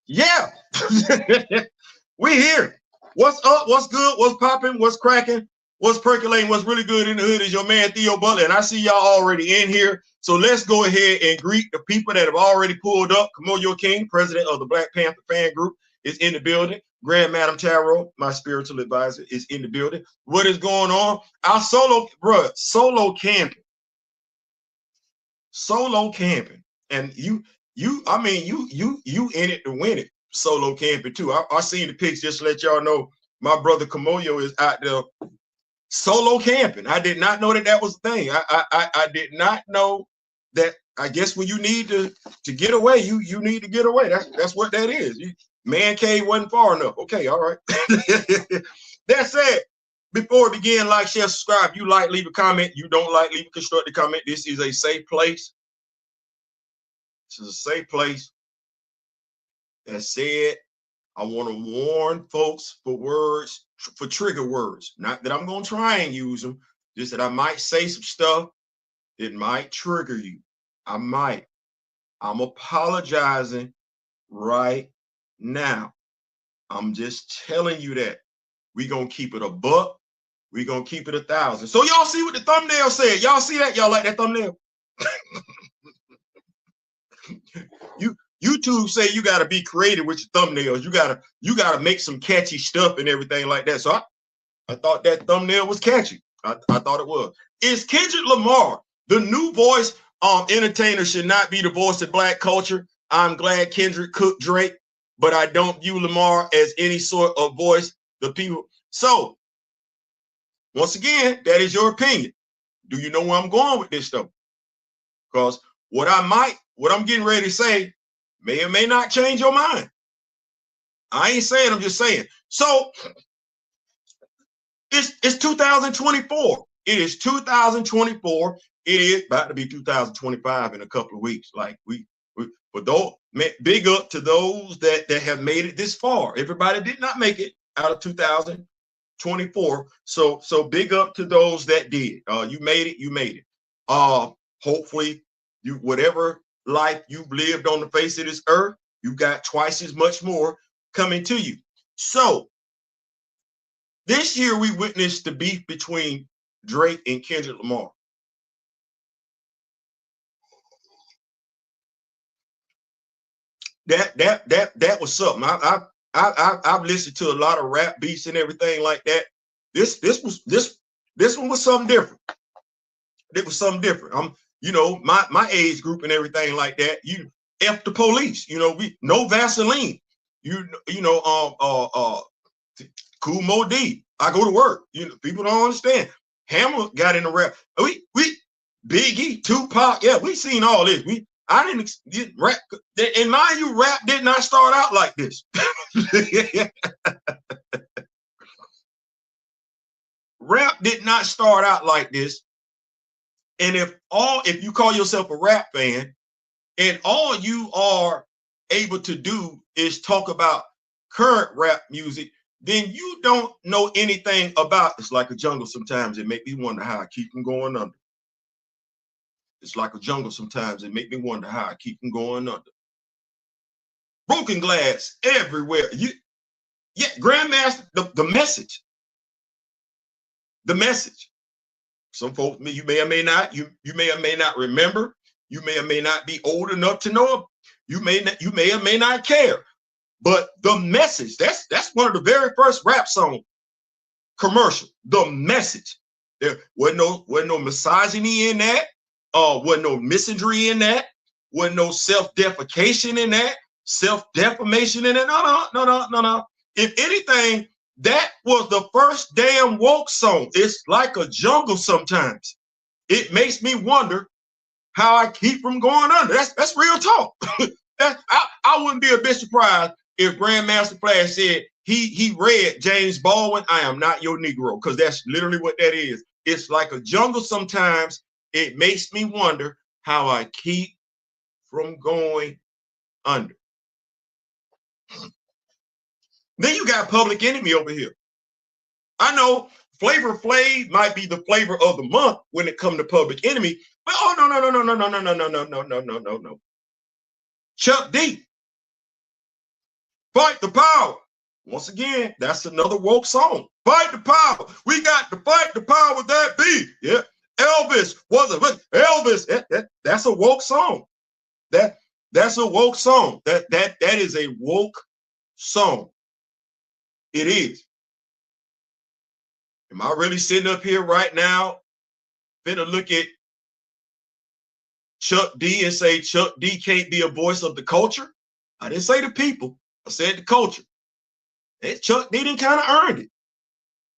Yeah. We here. What's up? What's good? What's popping? What's cracking? What's percolating? What's really good in the hood is your man Theo Butler, and I see y'all already in here. So let's go ahead and greet the people that have already pulled up. Kamoyo King, president of the Black Panther fan group, is in the building. Grand Madam Tarot, my spiritual advisor, is in the building. What is going on? Our solo camping. Solo camping. And you in it to win it. Solo camping too. I seen the pics just to let y'all know my brother Kamoyo is out there solo camping. I did not know that was a thing. I did not know that. I guess when you need to get away, you need to get away. That's what that is. Man cave wasn't far enough. Okay, all right. That said, before we begin, like, share, subscribe. You like, leave a comment. You don't like, leave a constructive comment. This is a safe place. This is a safe place. That said, I want to warn folks for trigger words. Not that I'm going to try and use them, just that I might say some stuff that might trigger you. I might. I'm apologizing right now. I'm just telling you that. We're going to keep it a buck. We're going to keep it 1,000. So y'all see what the thumbnail said. Y'all see that? Y'all like that thumbnail? YouTube say you got to be creative with your thumbnails. You gotta make some catchy stuff and everything like that. So I thought that thumbnail was catchy. I thought it was. Is Kendrick Lamar the new voice? Entertainer should not be the voice of Black culture. I'm glad Kendrick cooked Drake, but I don't view Lamar as any sort of voice. The people. So once again, that is your opinion. Do you know where I'm going with this stuff? Because what I'm getting ready to say may or may not change your mind. I ain't saying, I'm just saying. So it's 2024. It is 2024. It is about to be 2025 in a couple of weeks. Like but those, big up to those that have made it this far. Everybody did not make it out of 2024. So big up to those that did. You made it. You made it. Hopefully, whatever life you've lived on the face of this earth, you've got twice as much more coming to you. So this year we witnessed the beef between Drake and Kendrick Lamar. That was something. I've listened to a lot of rap beats and everything like that. This one was something different. It was something different. My age group and everything like that. You F the police. We no Vaseline. Cool Mo D. I go to work. People don't understand. Hammer got in the rap. We Biggie, Tupac. Yeah, we seen all this. I didn't get rap. And mind you, rap did not start out like this. Rap did not start out like this. And if you call yourself a rap fan and all you are able to do is talk about current rap music, then you don't know anything about It's like a jungle sometimes. It make me wonder how I keep them going under. It's like a jungle sometimes. It make me wonder how I keep them going under. Broken glass everywhere. Grandmaster, the message. The message. Some folks, you may or may not, you may or may not remember. You may or may not be old enough to know. You may or may not care. But the message, that's one of the very first rap song commercial. The message. There wasn't no misogyny in that. Wasn't no misandry in that. Wasn't no self-defecation in that. Self-defamation in it. No. If anything, that was the first damn woke song. It's like a jungle sometimes. It makes me wonder how I keep from going under. That's real talk. I wouldn't be a bit surprised if Grandmaster Flash said he read James Baldwin, I am not your Negro, because that's literally what that is. It's like a jungle sometimes. It makes me wonder how I keep from going under. Then you got Public Enemy over here. I know Flavor Flav might be the flavor of the month when it comes to Public Enemy, but no. Chuck D. Fight the power. Once again, that's another woke song. Fight the power. We got to fight the power with that beat. Yeah. Elvis was a Elvis. That's a woke song. That's a woke song. That is a woke song. It is. Am I really sitting up here right now, finna look at Chuck D and say Chuck D can't be a voice of the culture? I didn't say the people. I said the culture. And Chuck D didn't kind of earned it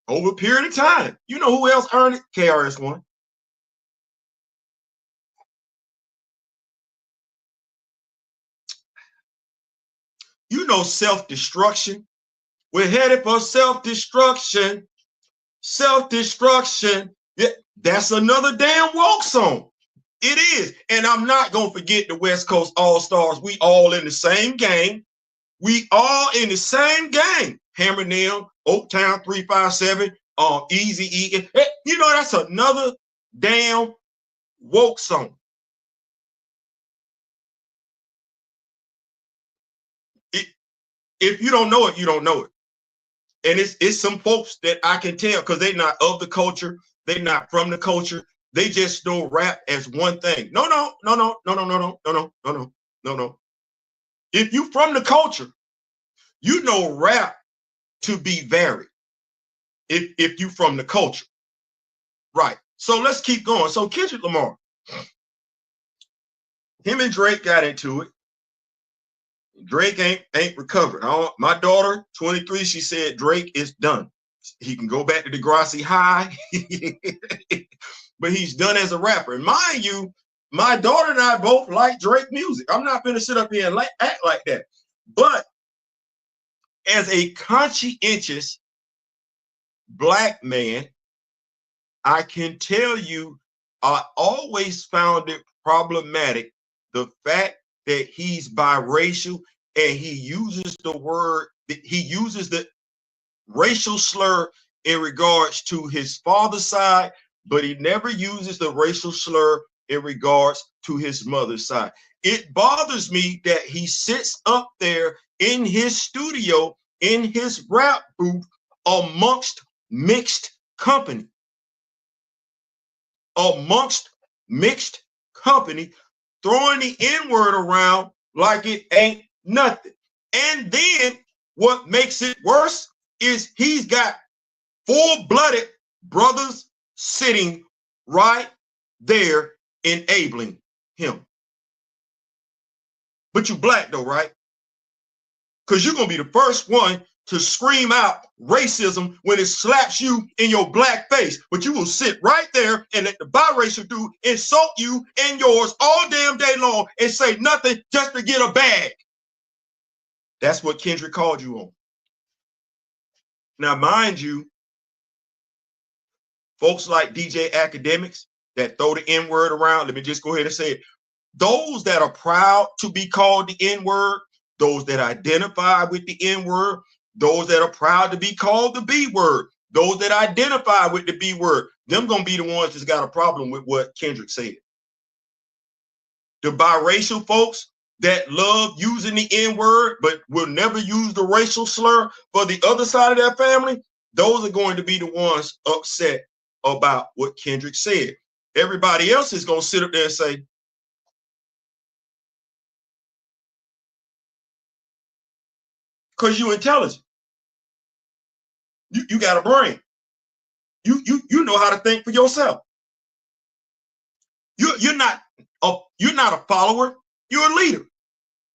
over a period of time. You know who else earned it? KRS-One. You know self-destruction. We're headed for self-destruction. Self-destruction. Yeah, that's another damn woke song. It is. And I'm not going to forget the West Coast All-Stars. We all in the same game. We all in the same game. Hammer Nail, Oaktown 357, Easy E. You know, that's another damn woke song. If you don't know it, you don't know it. And it's some folks that I can tell because they're not of the culture, they're not from the culture. They just know rap as one thing. No. If you from the culture, you know rap to be varied. If you from the culture. Right. So let's keep going. So Kendrick Lamar, him and Drake got into it. Drake ain't recovered. My daughter, 23, she said Drake is done. He can go back to Degrassi High, but he's done as a rapper. And mind you, my daughter and I both like Drake music. I'm not going to sit up here and act like that. But as a conscientious Black man, I can tell you, I always found it problematic, the fact that he's biracial and he uses the racial slur in regards to his father's side, but he never uses the racial slur in regards to his mother's side. It bothers me that he sits up there in his studio, in his rap booth, amongst mixed company. Throwing the N-word around like it ain't nothing. And then what makes it worse is he's got full-blooded brothers sitting right there enabling him. But you Black though, right? Because you're going to be the first one to scream out racism when it slaps you in your Black face. But you will sit right there and let the biracial dude insult you and yours all damn day long and say nothing just to get a bag. That's what Kendrick called you on. Now, mind you, folks like DJ Academics that throw the N-word around, let me just go ahead and say it. Those that are proud to be called the N-word, those that identify with the N-word, those that are proud to be called the B-word, those that identify with the B-word, them gonna be the ones that's got a problem with what Kendrick said. The biracial folks that love using the N-word but will never use the racial slur for the other side of their family, those are going to be the ones upset about what Kendrick said. Everybody else is gonna sit up there and say, because you're intelligent. You got a brain. You know how to think for yourself. You're not a follower. You're a leader.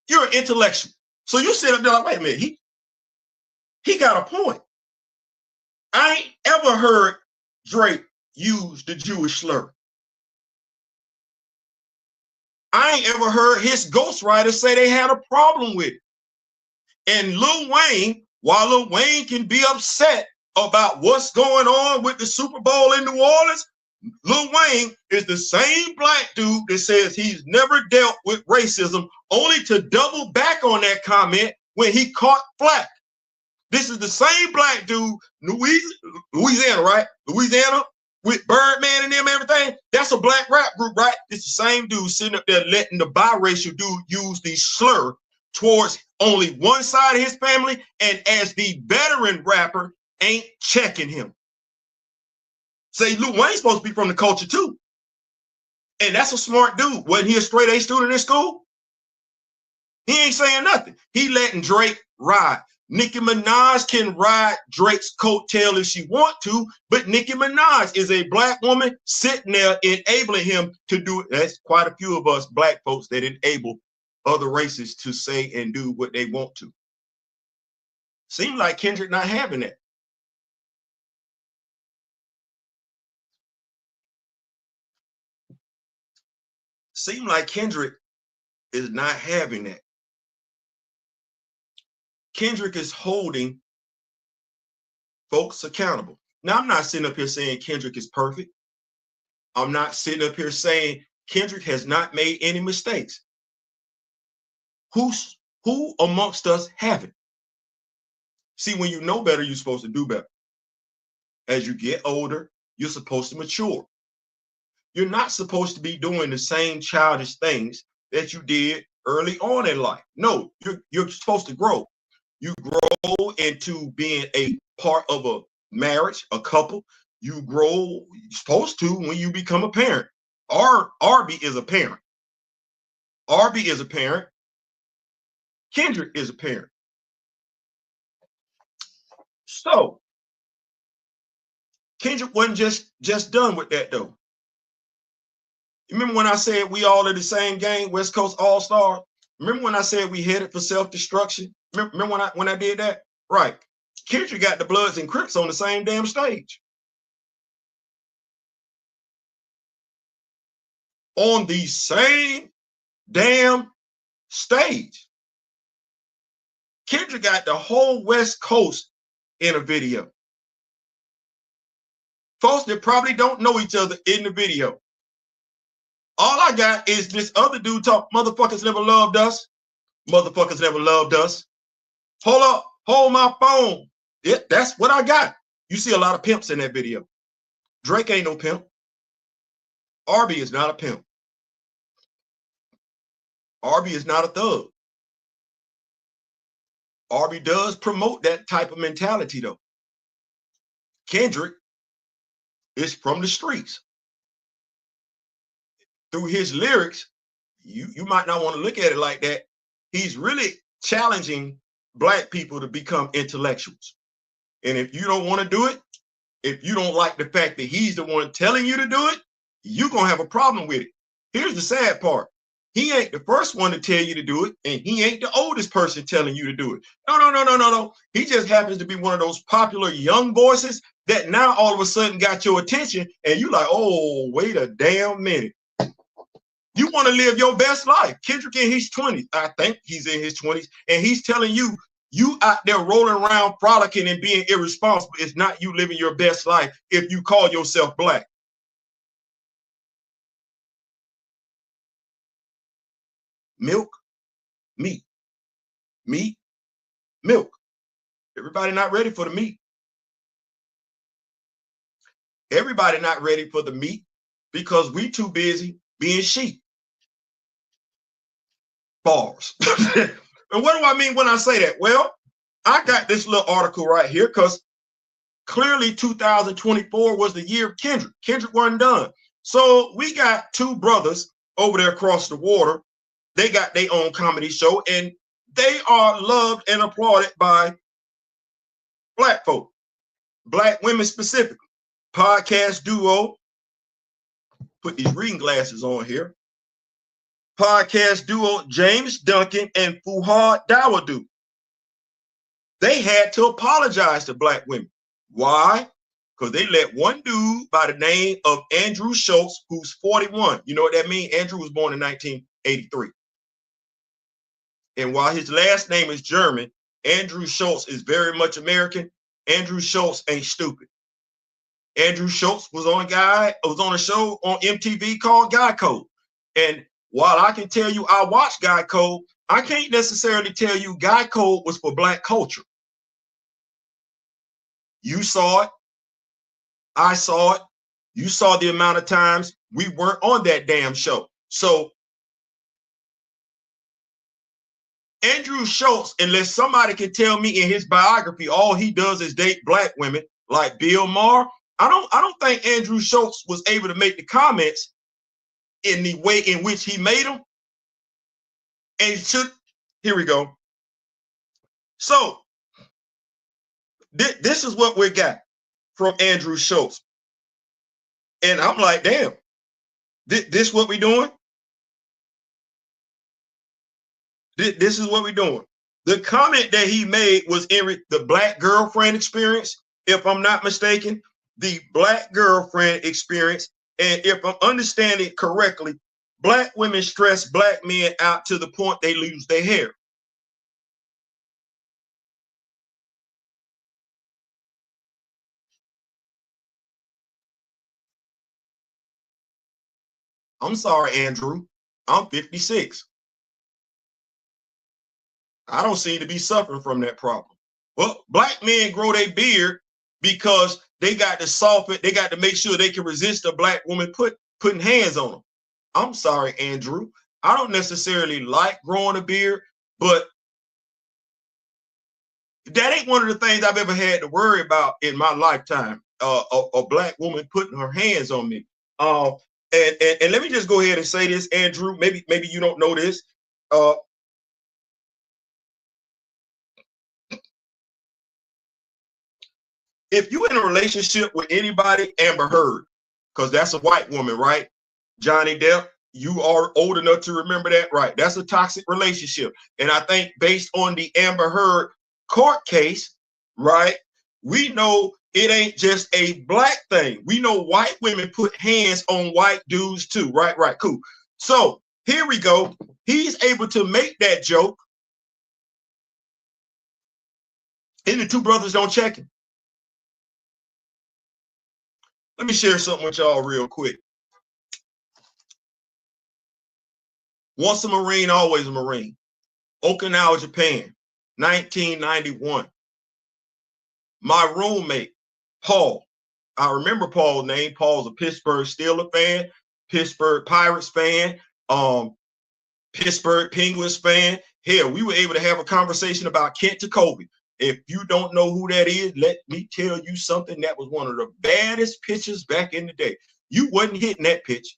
You're an intellectual. So you sit up there like, wait a minute, he got a point. I ain't ever heard Drake use the Jewish slur. I ain't ever heard his ghostwriters say they had a problem with it. And Lil Wayne, while Lil Wayne can be upset about what's going on with the Super Bowl in New Orleans, Lil Wayne is the same Black dude that says he's never dealt with racism, only to double back on that comment when he caught flack. This is the same Black dude, Louisiana, right? Louisiana with Birdman and them, everything. That's a Black rap group, right? It's the same dude sitting up there letting the biracial dude use the slur towards only one side of his family, and as the veteran rapper, ain't checking him. Say Lil Wayne's supposed to be from the culture too. And that's a smart dude. Wasn't he a straight A student in school? He ain't saying nothing. He letting Drake ride. Nicki Minaj can ride Drake's coattail if she want to, but Nicki Minaj is a black woman sitting there enabling him to do it. That's quite a few of us black folks that enable other races to say and do what they want to. Seems like Kendrick not having that. Seems like Kendrick is not having that. Kendrick is holding folks accountable. Now, I'm not sitting up here saying Kendrick is perfect. I'm not sitting up here saying Kendrick has not made any mistakes. Who amongst us haven't? See, when you know better, you're supposed to do better. As you get older, you're supposed to mature. You're not supposed to be doing the same childish things that you did early on in life. No, you're supposed to grow. You grow into being a part of a marriage, a couple. You grow, you're supposed to, when you become a parent. Arby is a parent. Arby is a parent. Kendrick is a parent. So Kendrick wasn't just done with that though. You remember when I said we all in the same game, West Coast All-Star? Remember when I said we headed for self-destruction? Remember when I did that? Right. Kendrick got the Bloods and Crips on the same damn stage. On the same damn stage. Kendrick got the whole West Coast in a video. Folks that probably don't know each other in the video. All I got is this other dude talk, motherfuckers never loved us. Motherfuckers never loved us. Hold up, hold my phone. Yeah, that's what I got. You see a lot of pimps in that video. Drake ain't no pimp. Arby is not a pimp. Arby is not a thug. Arby does promote that type of mentality though. Kendrick is from the streets. Through his lyrics, you might not want to look at it like that. He's really challenging black people to become intellectuals. And if you don't want to do it, if you don't like the fact that he's the one telling you to do it, you're going to have a problem with it. Here's the sad part. He ain't the first one to tell you to do it, and he ain't the oldest person telling you to do it. No. He just happens to be one of those popular young voices that now all of a sudden got your attention, and you like, oh, wait a damn minute. You want to live your best life. Kendrick in his 20s, I think he's in his 20s, and he's telling you, you out there rolling around frolicking and being irresponsible. It's not you living your best life if you call yourself black. Milk, meat, meat, milk. Everybody not ready for the meat. Everybody not ready for the meat because we too busy being sheep. Bars. And what do I mean when I say that? Well, I got this little article right here because clearly 2024 was the year of Kendrick. Kendrick wasn't done. So we got two brothers over there across the water. They got their own comedy show, and they are loved and applauded by black folk, black women specifically. Podcast duo, put these reading glasses on here. Podcast duo James Duncan and Fuhad Dawodu. They had to apologize to black women. Why? Because they let one dude by the name of Andrew Schulz, who's 41. You know what that means? Andrew was born in 1983. And while his last name is German, Andrew Schulz is very much American. Andrew Schulz ain't stupid. Andrew Schulz was on a show on MTV called Guy Code. And while I can tell you I watched Guy Code, I can't necessarily tell you Guy Code was for black culture. You saw it. I saw it. You saw the amount of times we weren't on that damn show. So, Andrew Schulz, unless somebody can tell me in his biography, all he does is date black women like Bill Maher. I don't think Andrew Schulz was able to make the comments in the way in which he made them. And here we go. So this is what we got from Andrew Schulz. And I'm like, damn, this what we doing? This is what we doing. The comment that he made was in the black girlfriend experience, if I'm not mistaken, the black girlfriend experience. And if I'm understanding correctly, black women stress black men out to the point they lose their hair. I'm sorry, Andrew. I'm 56. I don't seem to be suffering from that problem. Well, black men grow their beard because they got to soften, they got to make sure they can resist a black woman putting hands on them. I'm sorry, Andrew. I don't necessarily like growing a beard, but that ain't one of the things I've ever had to worry about in my lifetime. A black woman putting her hands on me. And let me just go ahead and say this, Andrew. Maybe you don't know this. If you're in a relationship with anybody, Amber Heard, because that's a white woman, right? Johnny Depp, you are old enough to remember that, right? That's a toxic relationship. And I think based on the Amber Heard court case, right, we know it ain't just a black thing. We know white women put hands on white dudes too, right? Right, cool. So here we go. He's able to make that joke, and the two brothers don't check him. Let me share something with y'all real quick. Once a Marine, always a Marine. Okinawa, Japan, 1991. My roommate, Paul. I remember Paul's name. Paul's a Pittsburgh Steelers fan, Pittsburgh Pirates fan, Pittsburgh Penguins fan. Hell, we were able to have a conversation about Kent Jacoby. If you don't know who that is, let me tell you something. That was one of the baddest pitchers back in the day. You wasn't hitting that pitch.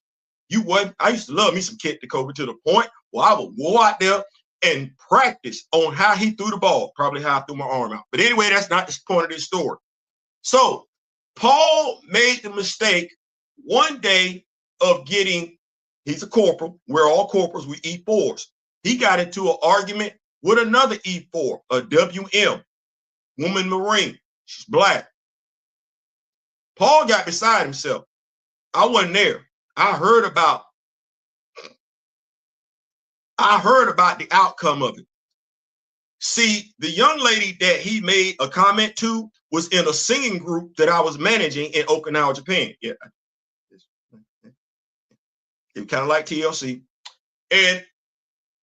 You wasn't. I used to love me some Kent Jacoby to the point where I would go out there and practice on how he threw the ball, probably how I threw my arm out. But anyway, that's not the point of this story. So Paul made the mistake one day of getting, he's a corporal. We're all corporals. We E4s. He got into an argument with another E4, a WM, woman Marine. She's black. Paul got beside himself. I wasn't there. I heard about the outcome of it. See, the young lady that he made a comment to was in a singing group that I was managing in Okinawa, Japan. Yeah. It kind of like TLC. And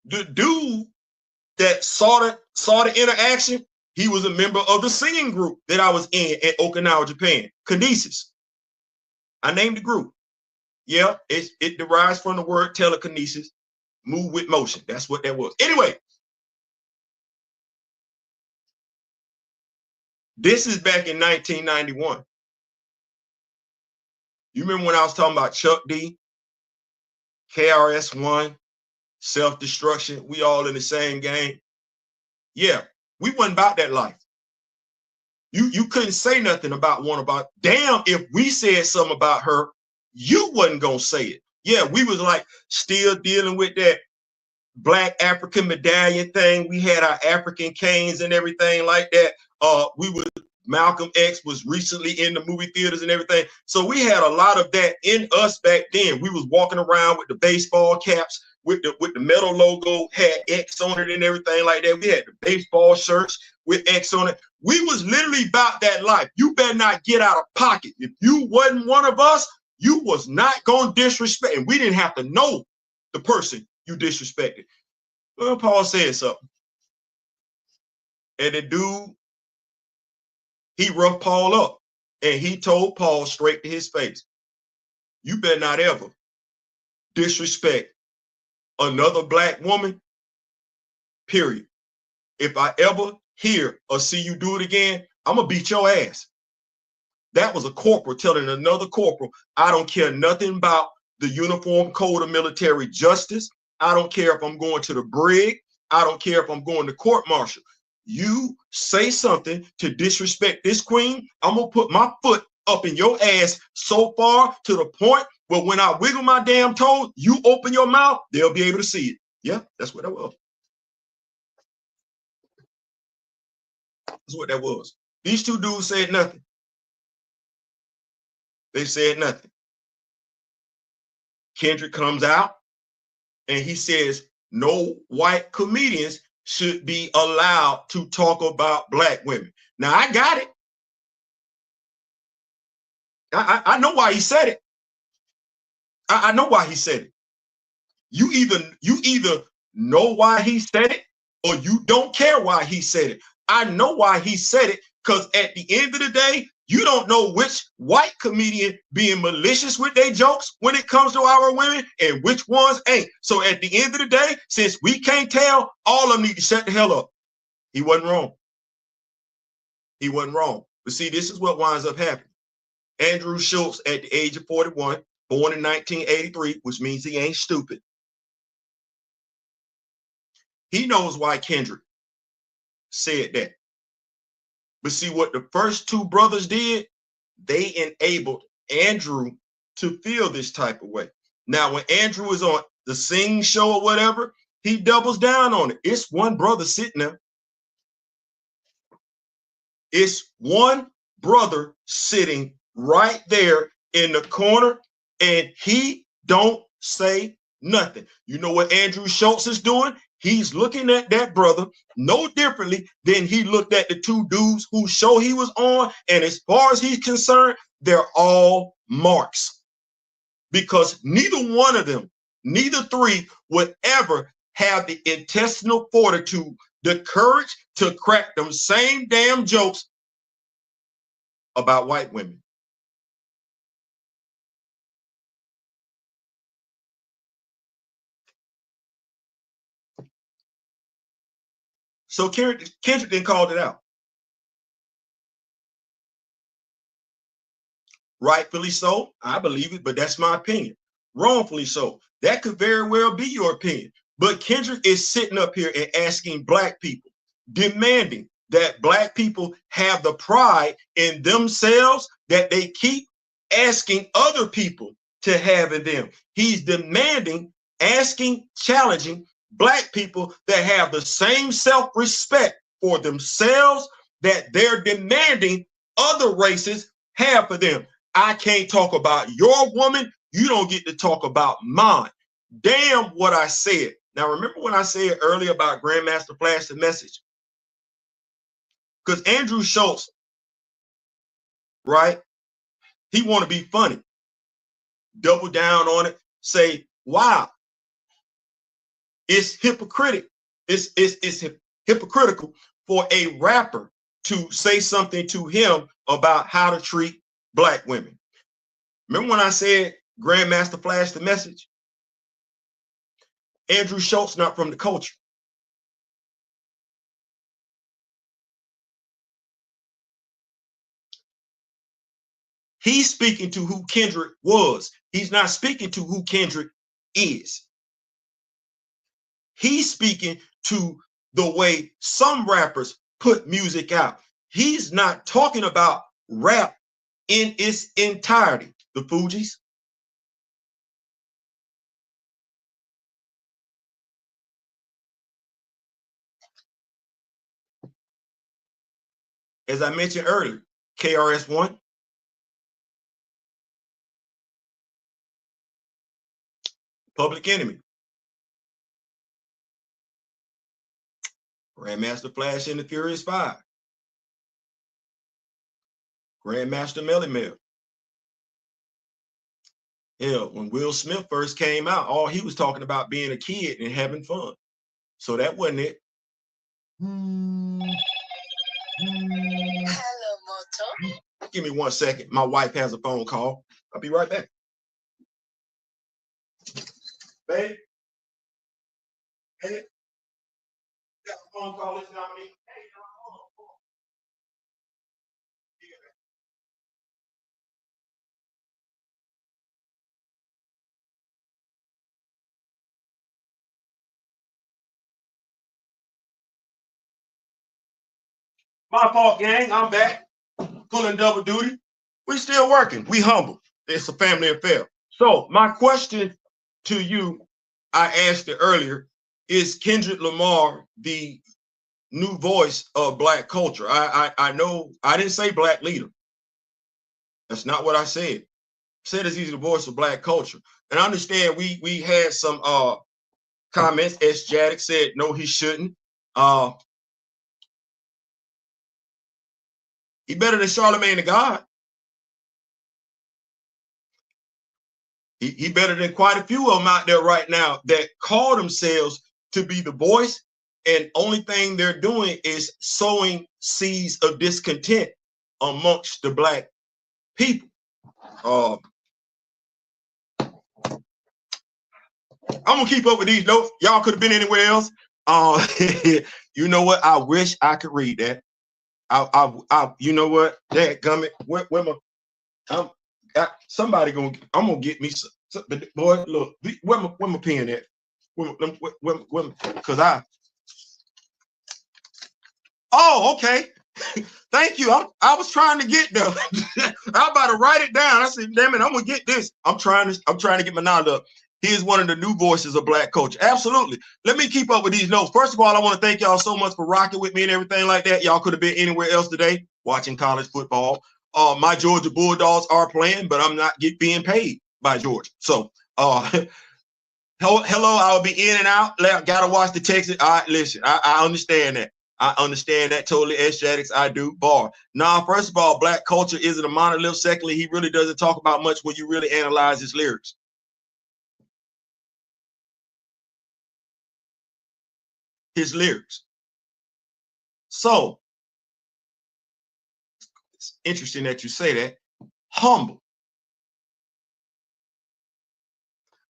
the dude that saw the interaction, he was a member of the singing group that I was in at Okinawa, Japan, Kinesis. I named the group. Yeah, it derives from the word telekinesis, move with motion. That's what that was. Anyway, this is back in 1991. You remember when I was talking about Chuck D, KRS-One, self-destruction, we all in the same game? Yeah, we wasn't about that life. You couldn't say nothing about one about, damn, if we said something about her, you wasn't gonna say it. Yeah, we was like still dealing with that Black African medallion thing. We had our African canes and everything like that. Malcolm X was recently in the movie theaters and everything. So we had a lot of that in us back then. We was walking around with the baseball caps, with the metal logo, had X on it and everything like that. We had the baseball shirts with X on it. We was literally about that life. You better not get out of pocket. If you wasn't one of us, you was not going to disrespect. And we didn't have to know the person you disrespected. Well, Paul said something. And the dude, he roughed Paul up. And he told Paul straight to his face, you better not ever disrespect another black woman, period. if I ever hear or see you do it again, I'm gonna beat your ass. That was a corporal telling another corporal, I don't care nothing about the Uniform Code of Military Justice. I don't care if I'm going to the brig. I don't care if I'm going to court martial. You say something to disrespect this queen, I'm gonna put my foot up in your ass so far to the point where when I wiggle my damn toes, you open your mouth, they'll be able to see it. Yeah, that's what that was. That's what that was. These two dudes said nothing. They said nothing. Kendrick comes out and he says, no white comedians should be allowed to talk about black women. Now, I got it. I know why he said it. I know why he said it. You either know why he said it or you don't care why he said it. I know why he said it because at the end of the day, you don't know which white comedian being malicious with their jokes when it comes to our women and which ones ain't. So at the end of the day, since we can't tell, all of them need to shut the hell up. He wasn't wrong. He wasn't wrong. But see, this is what winds up happening. Andrew Schulz, at the age of 41, born in 1983, which means he ain't stupid. He knows why Kendrick said that. But see, what the first two brothers did, they enabled Andrew to feel this type of way. Now, when Andrew is on the Sing show or whatever, he doubles down on it. It's one brother sitting there. It's one brother sitting right there in the corner, and he don't say nothing. You know what Andrew Schulz is doing? He's looking at that brother no differently than he looked at the two dudes whose show he was on. And as far as he's concerned, they're all marks. Because neither one of them, neither three would ever have the intestinal fortitude, the courage to crack them same damn jokes about white women. So Kendrick then called it out. Rightfully so, I believe it, but that's my opinion. Wrongfully so, that could very well be your opinion. But Kendrick is sitting up here and asking black people, demanding that black people have the pride in themselves that they keep asking other people to have in them. He's demanding, asking, challenging black people that have the same self-respect for themselves that they're demanding other races have for them. I can't talk about your woman. You don't get to talk about mine. Damn what I said. Now, remember when I said earlier about Grandmaster Flash the Message? Because Andrew Schulz, right? He want to be funny. Double down on it. Say, wow. It's hypocritical. It's hypocritical for a rapper to say something to him about how to treat black women. Remember when I said Grandmaster Flash the Message? Andrew Schulz not from the culture. He's speaking to who Kendrick was. He's not speaking to who Kendrick is. He's speaking to the way some rappers put music out. He's not talking about rap in its entirety. The Fugees. As I mentioned earlier, KRS-One. Public Enemy. Grandmaster Flash and the Furious Five. Grandmaster Melly Mel. Hell, when Will Smith first came out, all he was talking about being a kid and having fun. So that wasn't it. Hello, Moto. Give me 1 second. My wife has a phone call. I'll be right back. Babe? Hey. phone call is nominated. My fault, gang. I'm back. Pulling double duty. We still working. We humble. It's a family affair. So my question to you, I asked it earlier, is Kendrick Lamar the new voice of black culture? I know I didn't say black leader. That's not what I said. I said he's the voice of black culture. And I understand we had some comments. S. Jaddick said no, he shouldn't. He better than Charlemagne the God. He better than quite a few of them out there right now that call themselves to be the voice, and only thing they're doing is sowing seeds of discontent amongst the black people. I'm gonna keep up with these notes. Y'all could have been anywhere else. You know what? I wish I could read that. You know what? That gummit. Where my somebody I'm gonna get me some. Boy, look, where my pen at? Because oh, okay. Thank you. I was trying to get there. I'm about to write it down. I said, damn it, I'm gonna get this. I'm trying to get my knowledge up. He is one of the new voices of black culture. Absolutely. Let me keep up with these notes. First of all, I want to thank y'all so much for rocking with me and everything like that. Y'all could have been anywhere else today watching college football. My Georgia Bulldogs are playing, but I'm not being paid by Georgia. So hello, I'll be in and out. Gotta watch the Texas. All right, listen, I understand that. I understand that totally. Aesthetics, I do. Bar. Nah, first of all, black culture isn't a monolith. Secondly, he really doesn't talk about much when you really analyze his lyrics. His lyrics. So it's interesting that you say that. Humble.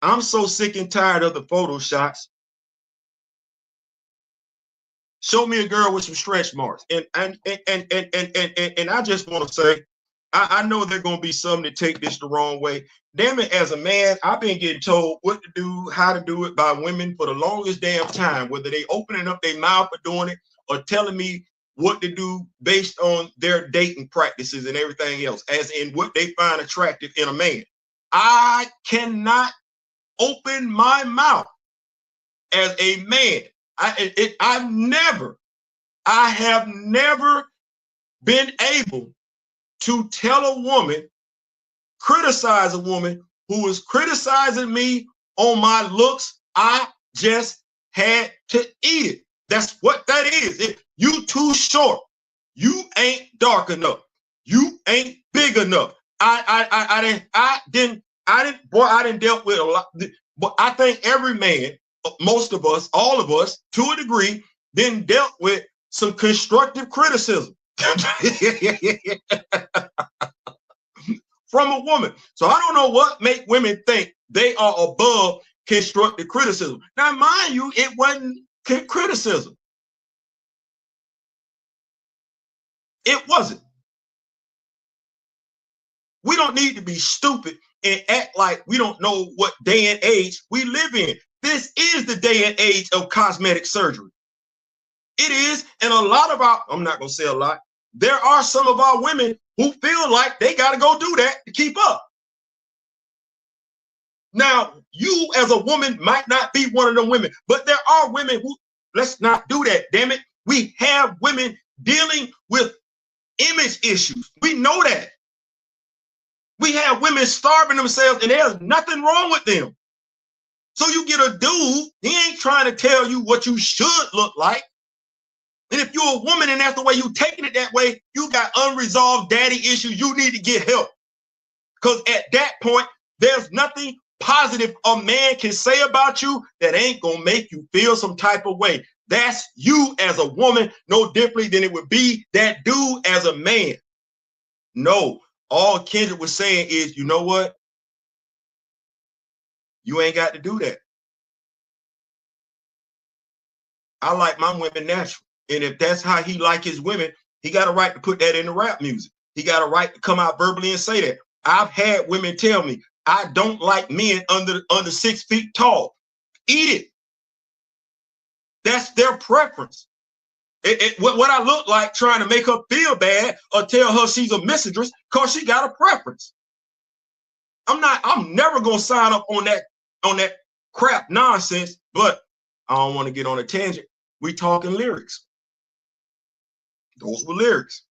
I'm so sick and tired of the photo shots. Show me a girl with some stretch marks. And I just want to say, I know there's going to be some that take this the wrong way. Damn it, as a man, I've been getting told what to do, how to do it by women for the longest damn time, whether they opening up their mouth for doing it or telling me what to do based on their dating practices and everything else, as in what they find attractive in a man. I cannot open my mouth as a man. I have never been able to tell a woman, criticize a woman who is criticizing me on my looks. I just had to eat it. That's what that is. You too short. You ain't dark enough. You ain't big enough. I didn't dealt with a lot. But I think every man, most of us, all of us, to a degree, then dealt with some constructive criticism from a woman. So I don't know what make women think they are above constructive criticism. Now, mind you, it wasn't criticism. It wasn't. We don't need to be stupid and act like we don't know what day and age we live in. This is the day and age of cosmetic surgery. It is, and a lot of I'm not going to say a lot, there are some of our women who feel like they got to go do that to keep up. Now, you as a woman might not be one of them women, but there are women who, let's not do that, damn it. We have women dealing with image issues. We know that. We have women starving themselves and there's nothing wrong with them. So you get a dude, he ain't trying to tell you what you should look like. And if you're a woman and that's the way you're taking it that way, you got unresolved daddy issues. You need to get help. Because at that point, there's nothing positive a man can say about you that ain't going to make you feel some type of way. That's you as a woman, no differently than it would be that dude as a man. No, all Kendrick was saying is, you know what? You ain't got to do that. I like my women natural. And if that's how he like his women, he got a right to put that in the rap music. He got a right to come out verbally and say that. I've had women tell me, I don't like men under 6 feet tall. Eat it. That's their preference. What I look like trying to make her feel bad or tell her she's a misandrist because she got a preference. I'm never gonna sign up on that crap nonsense, but I don't want to get on a tangent. We talking lyrics. Those were lyrics.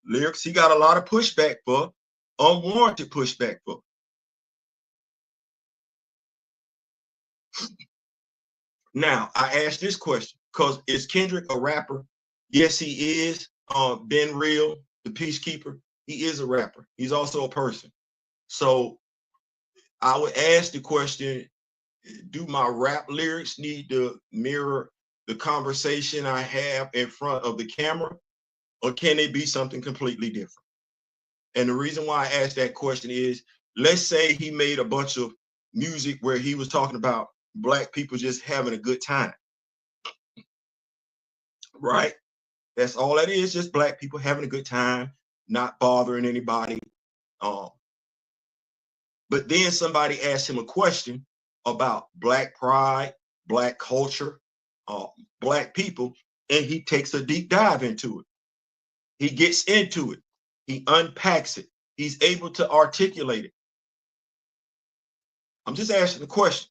Lyrics he got a lot of pushback for, unwarranted pushback for. Now, I asked this question because is Kendrick a rapper? Yes, he is. Ben Real, the Peacekeeper, he is a rapper. He's also a person. So I would ask the question, do my rap lyrics need to mirror the conversation I have in front of the camera, or can they be something completely different? And the reason why I asked that question is, let's say he made a bunch of music where he was talking about Black people just having a good time, right? That's all that is, just Black people having a good time, not bothering anybody. But then somebody asked him a question about Black pride, Black culture, Black people, and he takes a deep dive into it. He gets into it. He unpacks it. He's able to articulate it. I'm just asking the question.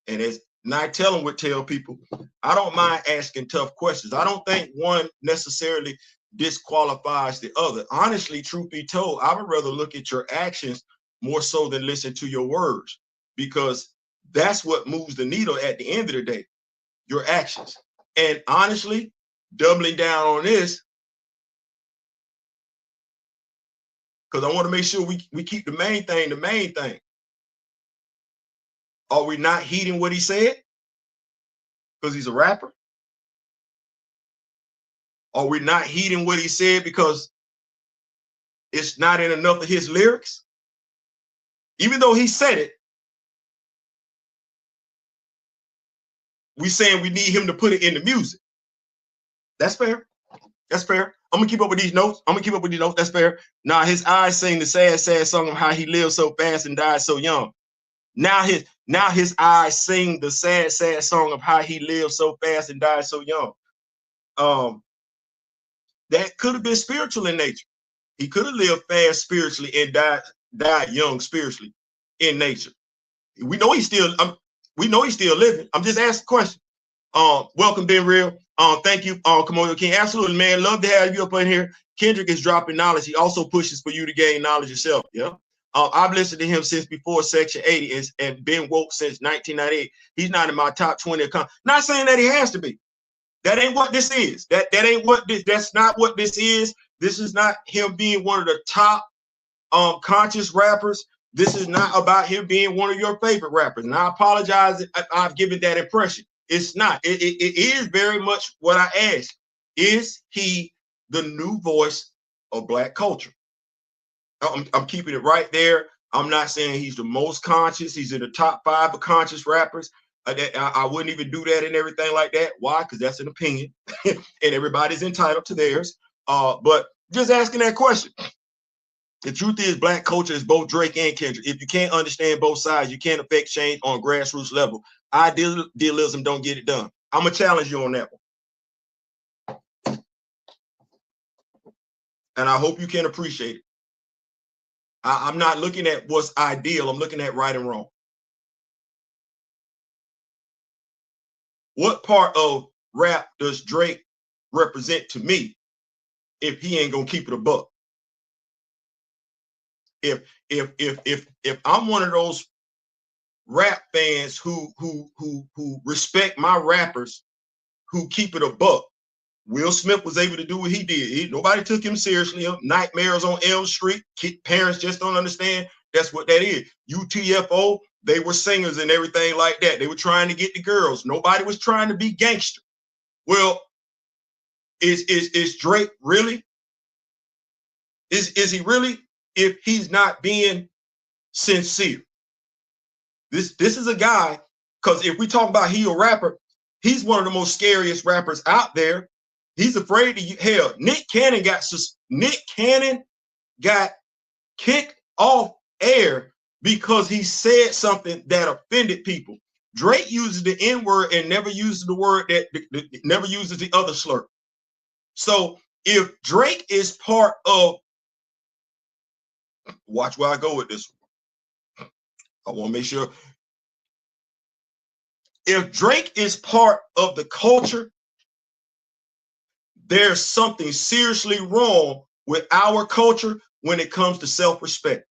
And as Night Tellin would tell people, I don't mind asking tough questions. I don't think one necessarily disqualifies the other. Honestly, truth be told, I would rather look at your actions more so than listen to your words, because that's what moves the needle at the end of the day, your actions. And honestly, doubling down on this, because I want to make sure we keep the main thing. Are we not heeding what he said? Because he's a rapper? Are we not heeding what he said because it's not in enough of his lyrics? Even though he said it, we saying we need him to put it in the music. That's fair. That's fair. I'm gonna keep up with these notes. That's fair. Now his eyes sing the sad, sad song of how he lived so fast and died so young. Now his eyes sing the sad, sad song of how he lived so fast and died so young. That could have been spiritual in nature. He could have lived fast spiritually and died young spiritually in nature. We know he's still living. I'm just asking a question. Welcome, Ben Real. Thank you, Komodo King. Absolutely, man. Love to have you up in here. Kendrick is dropping knowledge. He also pushes for you to gain knowledge yourself. Yeah. I've listened to him since before Section 80 and been woke since 1998. He's not in my top 20. Not saying that he has to be. That ain't what this is. That's not what this is. This is not him being one of the top conscious rappers. This is not about him being one of your favorite rappers. And I apologize if I've given that impression. It's not. It is very much what I asked. Is he the new voice of Black culture? I'm keeping it right there. I'm not saying he's the most conscious. He's in the top 5 of conscious rappers. I wouldn't even do that and everything like that. Why? Because that's an opinion, and everybody's entitled to theirs. But just asking that question. The truth is, Black culture is both Drake and Kendrick. If you can't understand both sides, you can't affect change on grassroots level. Idealism don't get it done. I'm gonna challenge you on that one, and I hope you can appreciate it. I'm not looking at what's ideal. I'm looking at right and wrong. What part of rap does Drake represent to me if he ain't gonna keep it a buck? If I'm one of those rap fans who respect my rappers, who keep it a buck, Will Smith was able to do what he did. Nobody took him seriously. Nightmares on Elm Street. Parents just don't understand. That's what that is. UTFO, they were singers and everything like that. They were trying to get the girls. Nobody was trying to be gangster. Well, is Drake really? Is he really? If he's not being sincere. This is a guy, because if we talk about he a rapper, He's one of the most scariest rappers out there. He's afraid to hell. Nick Cannon got kicked off air because he said something that offended people. Drake uses the N-word and never uses the word never uses the other slur. So if Drake is part of, watch where I go with this one. I want to make sure. If Drake is part of the culture, there's something seriously wrong with our culture when it comes to self-respect.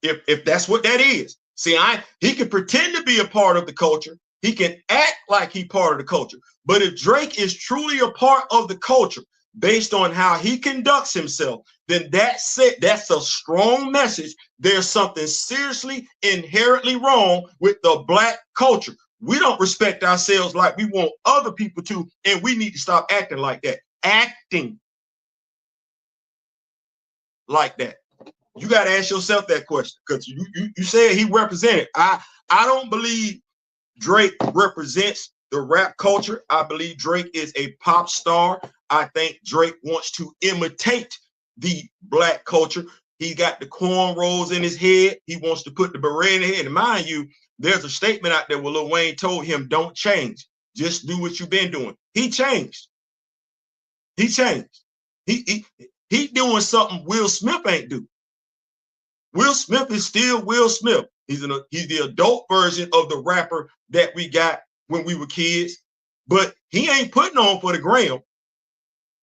If that's what that is. See, he can pretend to be a part of the culture. He can act like he's part of the culture. But if Drake is truly a part of the culture based on how he conducts himself, then that's a strong message. There's something seriously inherently wrong with the Black culture. We don't respect ourselves like we want other people to, and we need to stop acting like that. Acting like that. You got to ask yourself that question, because you said he represented. I don't believe Drake represents the rap culture. I believe Drake is a pop star. I think Drake wants to imitate the Black culture. He got the cornrows in his head. He wants to put the beret in his head. And mind you, there's a statement out there where Lil Wayne told him, don't change. Just do what you've been doing. He changed. He changed. He doing something Will Smith ain't do. Will Smith is still Will Smith. He's the adult version of the rapper that we got when we were kids, but he ain't putting on for the gram.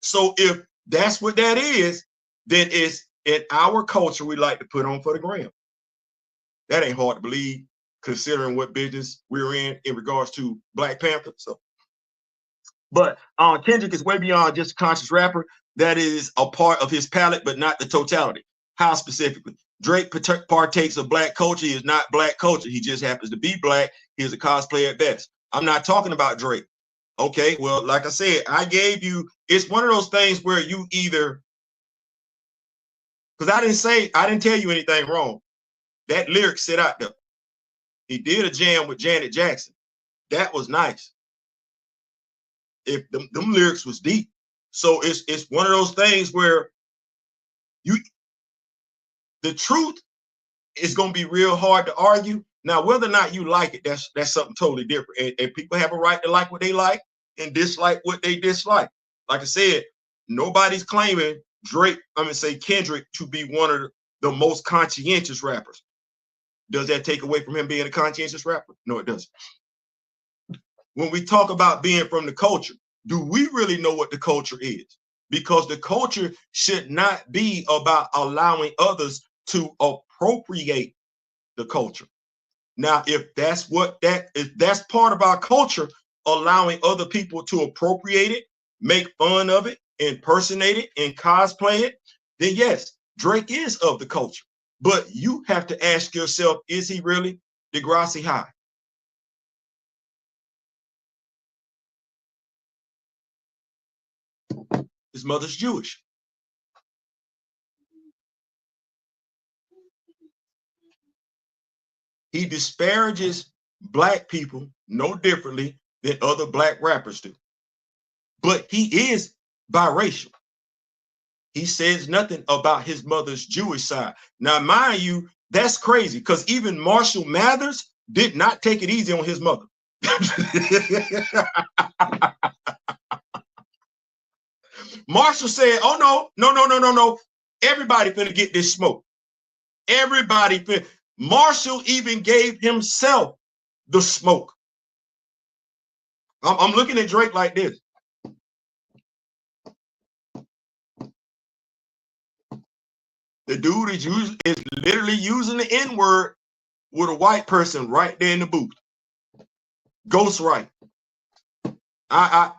So if that's what that is, then it's in our culture we like to put on for the gram. That ain't hard to believe, considering what business we're in regards to Black Panther. So, but Kendrick is way beyond just a conscious rapper. That is a part of his palette, but not the totality. How specifically? Drake partakes of Black culture. He is not Black culture. He just happens to be Black. He's a cosplayer at best. I'm not talking about Drake. Okay, well, like I said, I gave you, it's one of those things where you either, because I didn't tell you anything wrong. That lyric sit out there. He did a jam with Janet Jackson. That was nice. If them lyrics was deep. So it's one of those things where the truth is going to be real hard to argue. Now, whether or not you like it, that's something totally different. And people have a right to like what they like and dislike what they dislike. Like I said, nobody's claiming Kendrick to be one of the most conscientious rappers. Does that take away from him being a conscientious rapper? No, it doesn't. When we talk about being from the culture, do we really know what the culture is? Because the culture should not be about allowing others to appropriate the culture. Now, if that's part of our culture, allowing other people to appropriate it, make fun of it, impersonate it, and cosplay it, then yes, Drake is of the culture. But you have to ask yourself, is he really Degrassi High? His mother's Jewish. He disparages Black people no differently than other Black rappers do. But he is biracial. He says nothing about his mother's Jewish side. Now, mind you, that's crazy, because even Marshall Mathers did not take it easy on his mother. Marshall said, oh, no. Everybody finna get this smoke. Everybody finna. Marshall even gave himself the smoke. I'm looking at Drake like this. The dude is literally using the N-word with a white person right there in the booth. Ghost right. I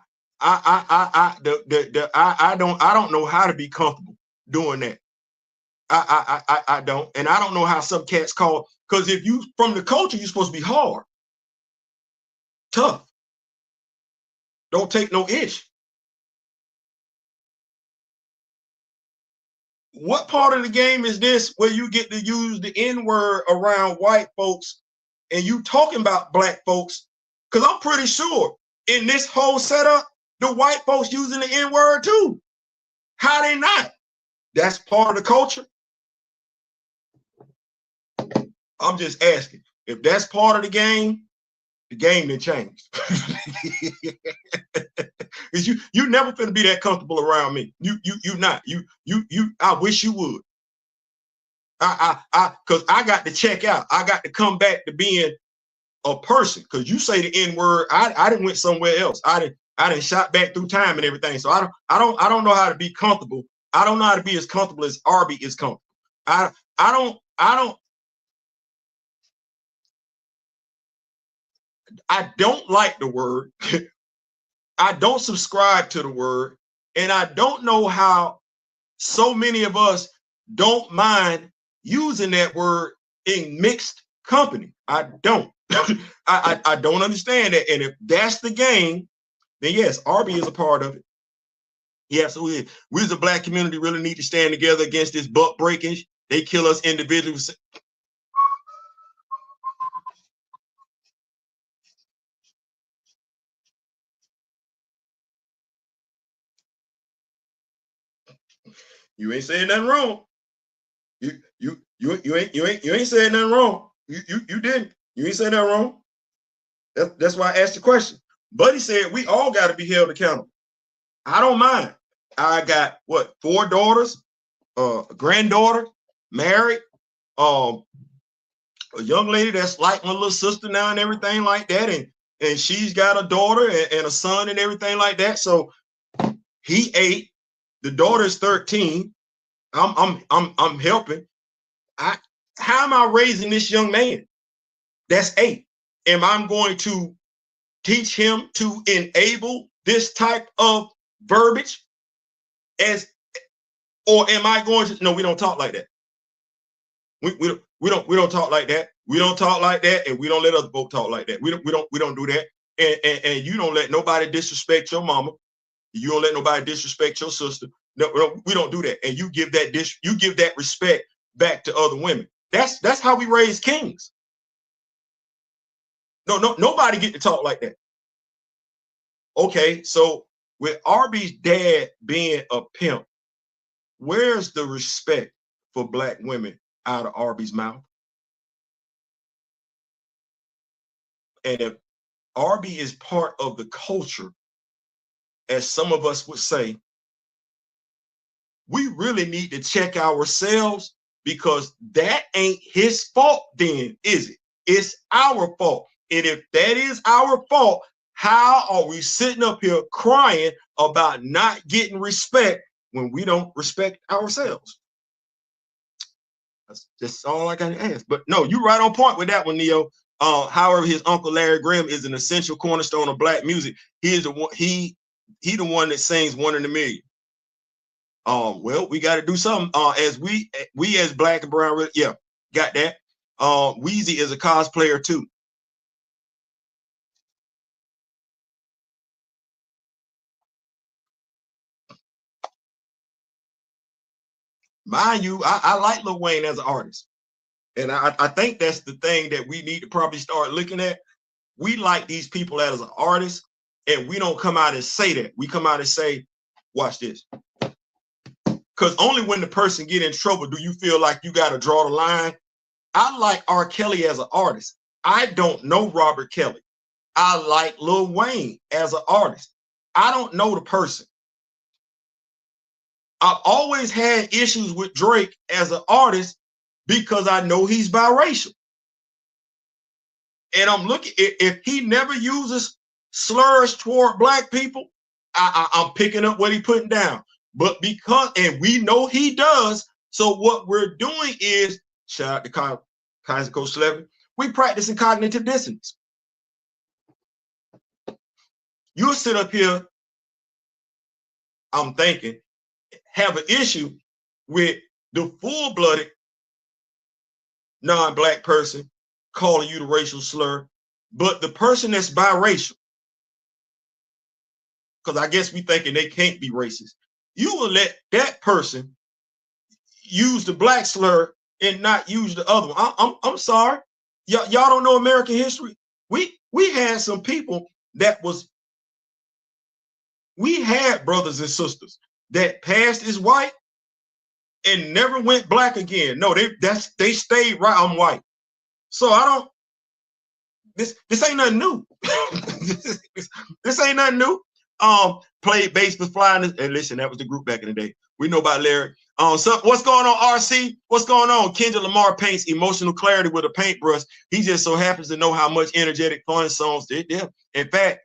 don't know how to be comfortable doing that. I don't, and I don't know how some cats call, because if you from the culture, you're supposed to be hard, tough, don't take no ish. What part of the game is this where you get to use the N-word around white folks and you talking about Black folks Because I'm pretty sure in this whole setup, the white folks using the N-word too. How they not? That's part of the culture. I'm just asking. If that's part of the game done changed. you never finna be that comfortable around me. You not. I wish you would. Cause I got to check out. I got to come back to being a person. Cause you say the N-word, I didn't went somewhere else. I didn't shot back through time and everything. So I don't know how to be comfortable. I don't know how to be as comfortable as Arby is comfortable. I don't like the word. I don't subscribe to the word. And I don't know how so many of us don't mind using that word in mixed company. I don't. I don't understand that. And if that's the game, then yes, Arby is a part of it. Yeah, so we as a black community really need to stand together against this buck breakage. They kill us individually. You ain't saying nothing wrong. You ain't saying nothing wrong. You didn't. You ain't saying nothing wrong. That's why I asked the question. Buddy said we all got to be held accountable. I don't mind. I got what, 4 daughters, a granddaughter, married, a young lady that's like my little sister now and everything like that, and she's got a daughter and a son and everything like that. So he 8, the daughter's 13. I'm helping. How am I raising this young man? That's 8. Am I going to teach him to enable this type of verbiage or am I going to? No, we don't talk like that. We don't talk like that. We don't talk like that, and we don't let other folks talk like that. We don't do that. And you don't let nobody disrespect your mama. You don't let nobody disrespect your sister. No, we don't do that. And you give that respect back to other women. That's how we raise kings. No, nobody get to talk like that. Okay, so with Arby's dad being a pimp, where's the respect for black women out of Arby's mouth? And if Arby is part of the culture, as some of us would say, we really need to check ourselves, because that ain't his fault then, is it? It's our fault. And if that is our fault, how are we sitting up here crying about not getting respect when we don't respect ourselves? That's just all I got to ask. But no, you're right on point with that one, Neo. However, his uncle Larry Graham is an essential cornerstone of black music. He is the one. He the one that sings "One in a Million." Well, we got to do something. As we as black and brown, yeah, got that. Weezy is a cosplayer too. Mind you, I like Lil Wayne as an artist. And I think that's the thing that we need to probably start looking at. We like these people as an artist, and we don't come out and say that. We come out and say, watch this. Because only when the person get in trouble do you feel like you got to draw the line. I like R. Kelly as an artist. I don't know Robert Kelly. I like Lil Wayne as an artist. I don't know the person. I've always had issues with Drake as an artist because I know he's biracial. And I'm looking, if he never uses slurs toward black people, I'm picking up what he's putting down. But because, and we know he does, so what we're doing is, shout out to Kaiser Coach Slevin, we practicing cognitive dissonance. You'll sit up here, I'm thinking, have an issue with the full-blooded non-black person calling you the racial slur, but the person that's biracial, because I guess we thinking they can't be racist, you will let that person use the black slur and not use the other one. I'm sorry. Y'all don't know American history. We had some people that was, we had brothers and sisters that passed as white and never went black again. No, they stayed right. I'm white. So I don't, this ain't nothing new. this ain't nothing new. Played bass for flying, and listen, that was the group back in the day. We know about Larry. So what's going on, RC? What's going on? Kendrick Lamar paints emotional clarity with a paintbrush. He just so happens to know how much energetic, fun songs did them. In fact,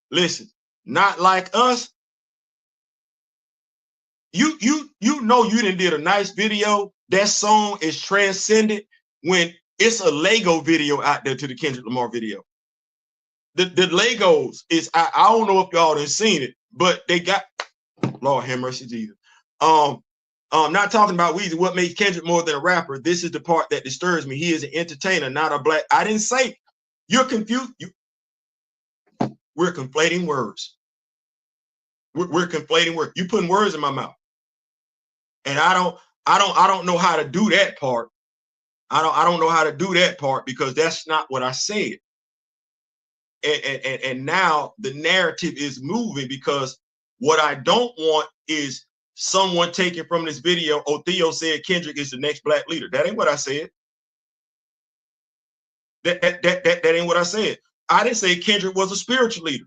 listen, not like us. You know you did a nice video. That song is transcendent when it's a Lego video out there to the Kendrick Lamar video. The Legos is, I don't know if y'all done seen it, but they got, Lord have mercy, Jesus. Not talking about Weezy, what makes Kendrick more than a rapper. This is the part that disturbs me. He is an entertainer, not a black. I didn't say, you're confused. We're conflating words. We're conflating words. You putting words in my mouth. And I don't know how to do that part. I don't know how to do that part because that's not what I said. And now the narrative is moving because what I don't want is someone taking from this video, oh, Theo said Kendrick is the next black leader. That ain't what I said. That ain't what I said. I didn't say Kendrick was a spiritual leader,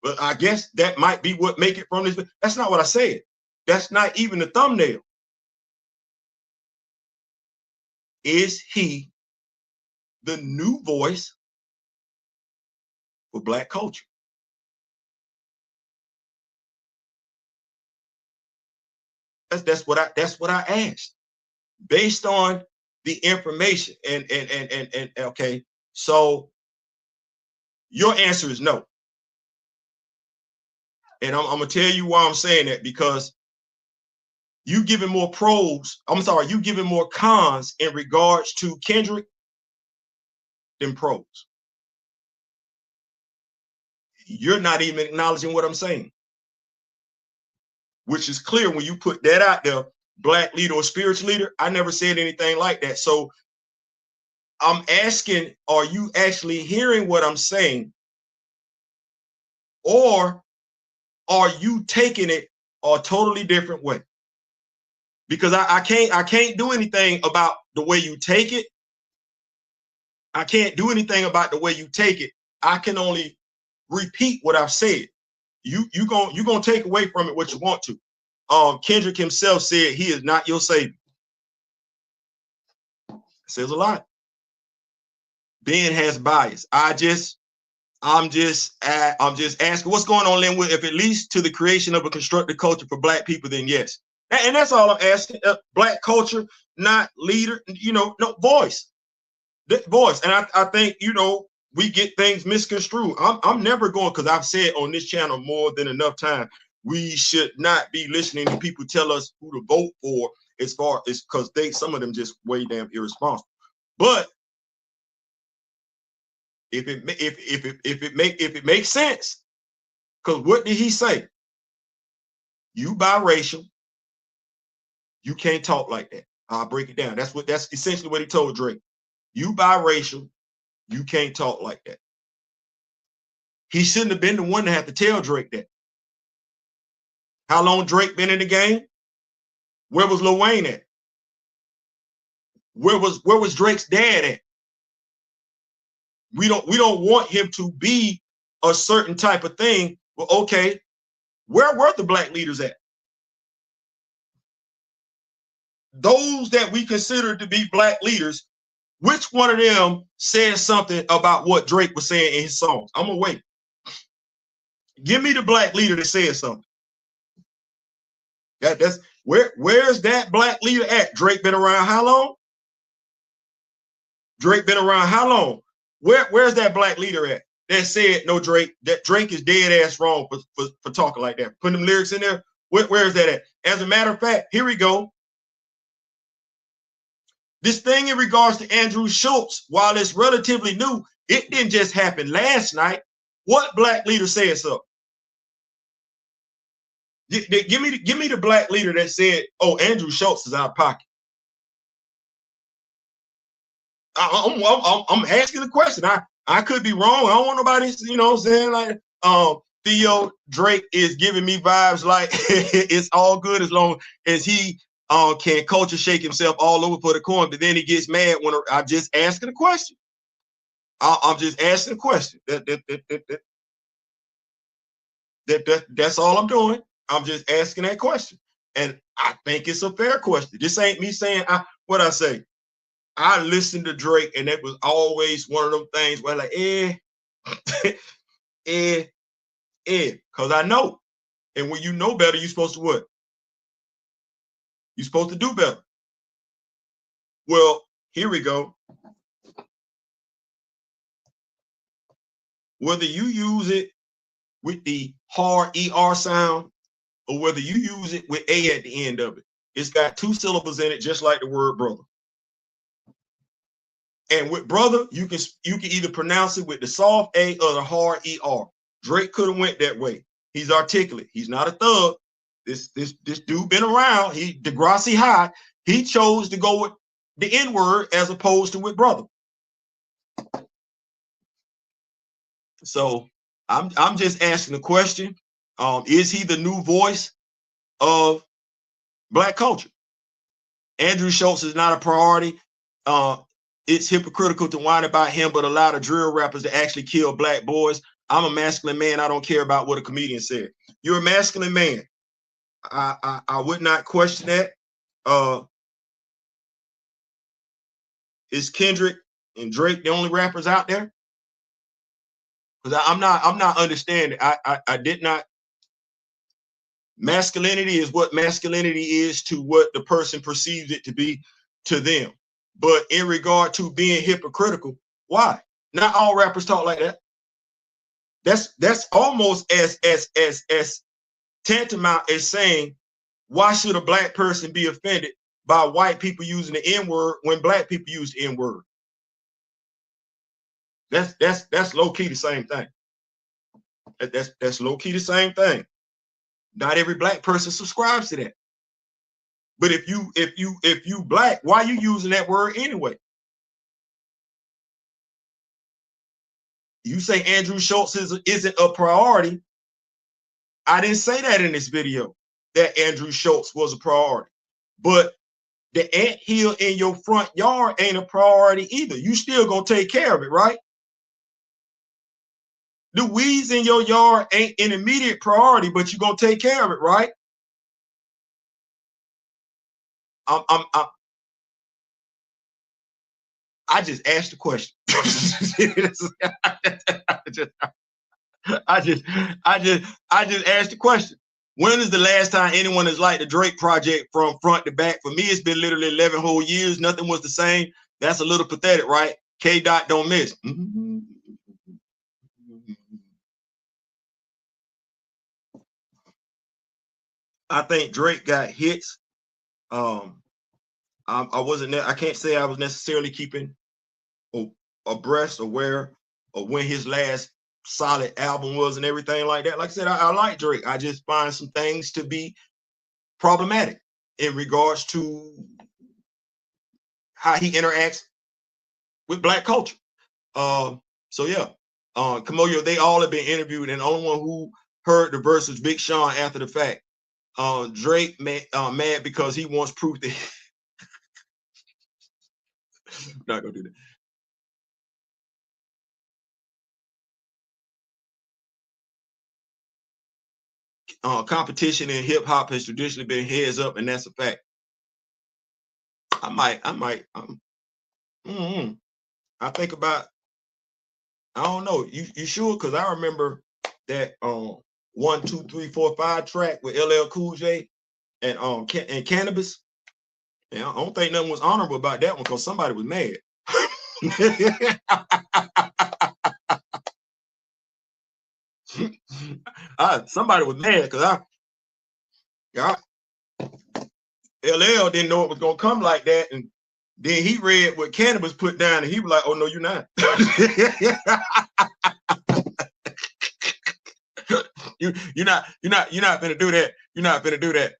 but I guess that might be what make it from this. That's not what I said. That's not even the thumbnail. Is he the new voice for black culture? That's what I asked based on the information. And okay, so your answer is no. And I'm gonna tell you why I'm saying that, because you giving more pros, you giving more cons in regards to Kendrick than pros. You're not even acknowledging what I'm saying, which is clear when you put that out there, black leader or spiritual leader. I never said anything like that. So I'm asking, are you actually hearing what I'm saying? Or are you taking it a totally different way? Because I can't do anything about the way you take it. I can't do anything about the way you take it. I can only repeat what I've said. You gonna take away from it what you want to. Kendrick himself said he is not your savior. It says a lot. Ben has bias. I'm just asking what's going on, Linwood. If it leads to the creation of a constructive culture for black people, then yes. And that's all I'm asking. Black culture, not leader, no voice. Voice. And I think, we get things misconstrued. I'm never going, because I've said on this channel more than enough time, we should not be listening to people tell us who to vote for, as far as, because some of them just way damn irresponsible. But if it makes sense, because what did he say? You biracial, you can't talk like that. I'll break it down. That's essentially what he told Drake. You biracial, you can't talk like that. He shouldn't have been the one to have to tell Drake that. How long Drake been in the game? Where was Lil Wayne at? Where was Drake's dad at? We don't want him to be a certain type of thing. Well, okay, where were the black leaders at? Those that we consider to be black leaders, which one of them said something about what Drake was saying in his songs? I'm gonna wait. Give me the black leader that said something. That's where's that black leader at? Drake been around how long? Drake been around how long? Where's that black leader at that said no, Drake, that Drake is dead ass wrong for talking like that? Putting them lyrics in there. Where is that at? As a matter of fact, here we go. This thing in regards to Andrew Schulz, while it's relatively new, it didn't just happen last night. What black leader said so? Give me the black leader that said, oh, Andrew Schulz is out of pocket. I'm asking the question. I could be wrong. I don't want nobody, you know what I'm saying? Like, Theo Drake is giving me vibes like it's all good as long as he can culture shake himself all over for the coin, but then he gets mad when I'm just asking a question. I'm just asking a question. That's all I'm doing. I'm just asking that question. And I think it's a fair question. This ain't me saying what I say. I listened to Drake, and it was always one of them things where like, because I know. And when you know better, you're supposed to what? You're supposed to do better. Well, here we go. Whether you use it with the hard ER sound or whether you use it with A at the end of it, it's got 2 syllables in it, just like the word brother. And with brother, you can either pronounce it with the soft A or the hard ER. Drake could have went that way. He's articulate. He's not a thug. This dude been around. He Degrassi High. He chose to go with the N-word as opposed to with brother. So I'm just asking the question. Is he the new voice of Black culture? Andrew Schulz is not a priority. It's hypocritical to whine about him, but allow the drill rappers to actually kill Black boys. I'm a masculine man. I don't care about what a comedian said. You're a masculine man. I would not question that. Is Kendrick and Drake the only rappers out there? Because I'm not understanding. I did not. Masculinity is what masculinity is to what the person perceives it to be to them. But in regard to being hypocritical, why? Not all rappers talk like that. That's almost as tantamount as saying, why should a Black person be offended by white people using the N-word when Black people use the N-word? That's low-key the same thing. That's low-key the same thing. Not every Black person subscribes to that. But if you Black, why are you using that word anyway? You say Andrew Schulz isn't a priority. I didn't say that in this video, that Andrew Schulz was a priority. But the anthill in your front yard ain't a priority either. You still gonna take care of it, right? The weeds in your yard ain't an immediate priority, but you're gonna take care of it, right? I just asked the question. I just asked the question. When is the last time anyone has liked the Drake project from front to back? For me, it's been literally 11 whole years. Nothing was the same. That's a little pathetic, right? K. Dot don't miss. I think Drake got hits. I wasn't. I can't say I was necessarily keeping abreast, aware of when his last solid album was and everything like that. Like I said, I like Drake. I just find some things to be problematic in regards to how he interacts with Black culture. So yeah, Kamoyo, they all have been interviewed, and the only one who heard the verse was Big Sean after the fact. Drake mad because he wants proof that not gonna do that. Competition in hip hop has traditionally been heads up, and that's a fact. I might. I think about. I don't know. You sure? Because I remember that 1, 2, 3, 4, 5 track with LL Cool J and Cannabis. And I don't think nothing was honorable about that one because somebody was mad. Somebody was mad because LL didn't know it was gonna come like that, and then he read what Cannabis put down, and he was like, "Oh no, you're not. you're not gonna do that. You're not gonna do that."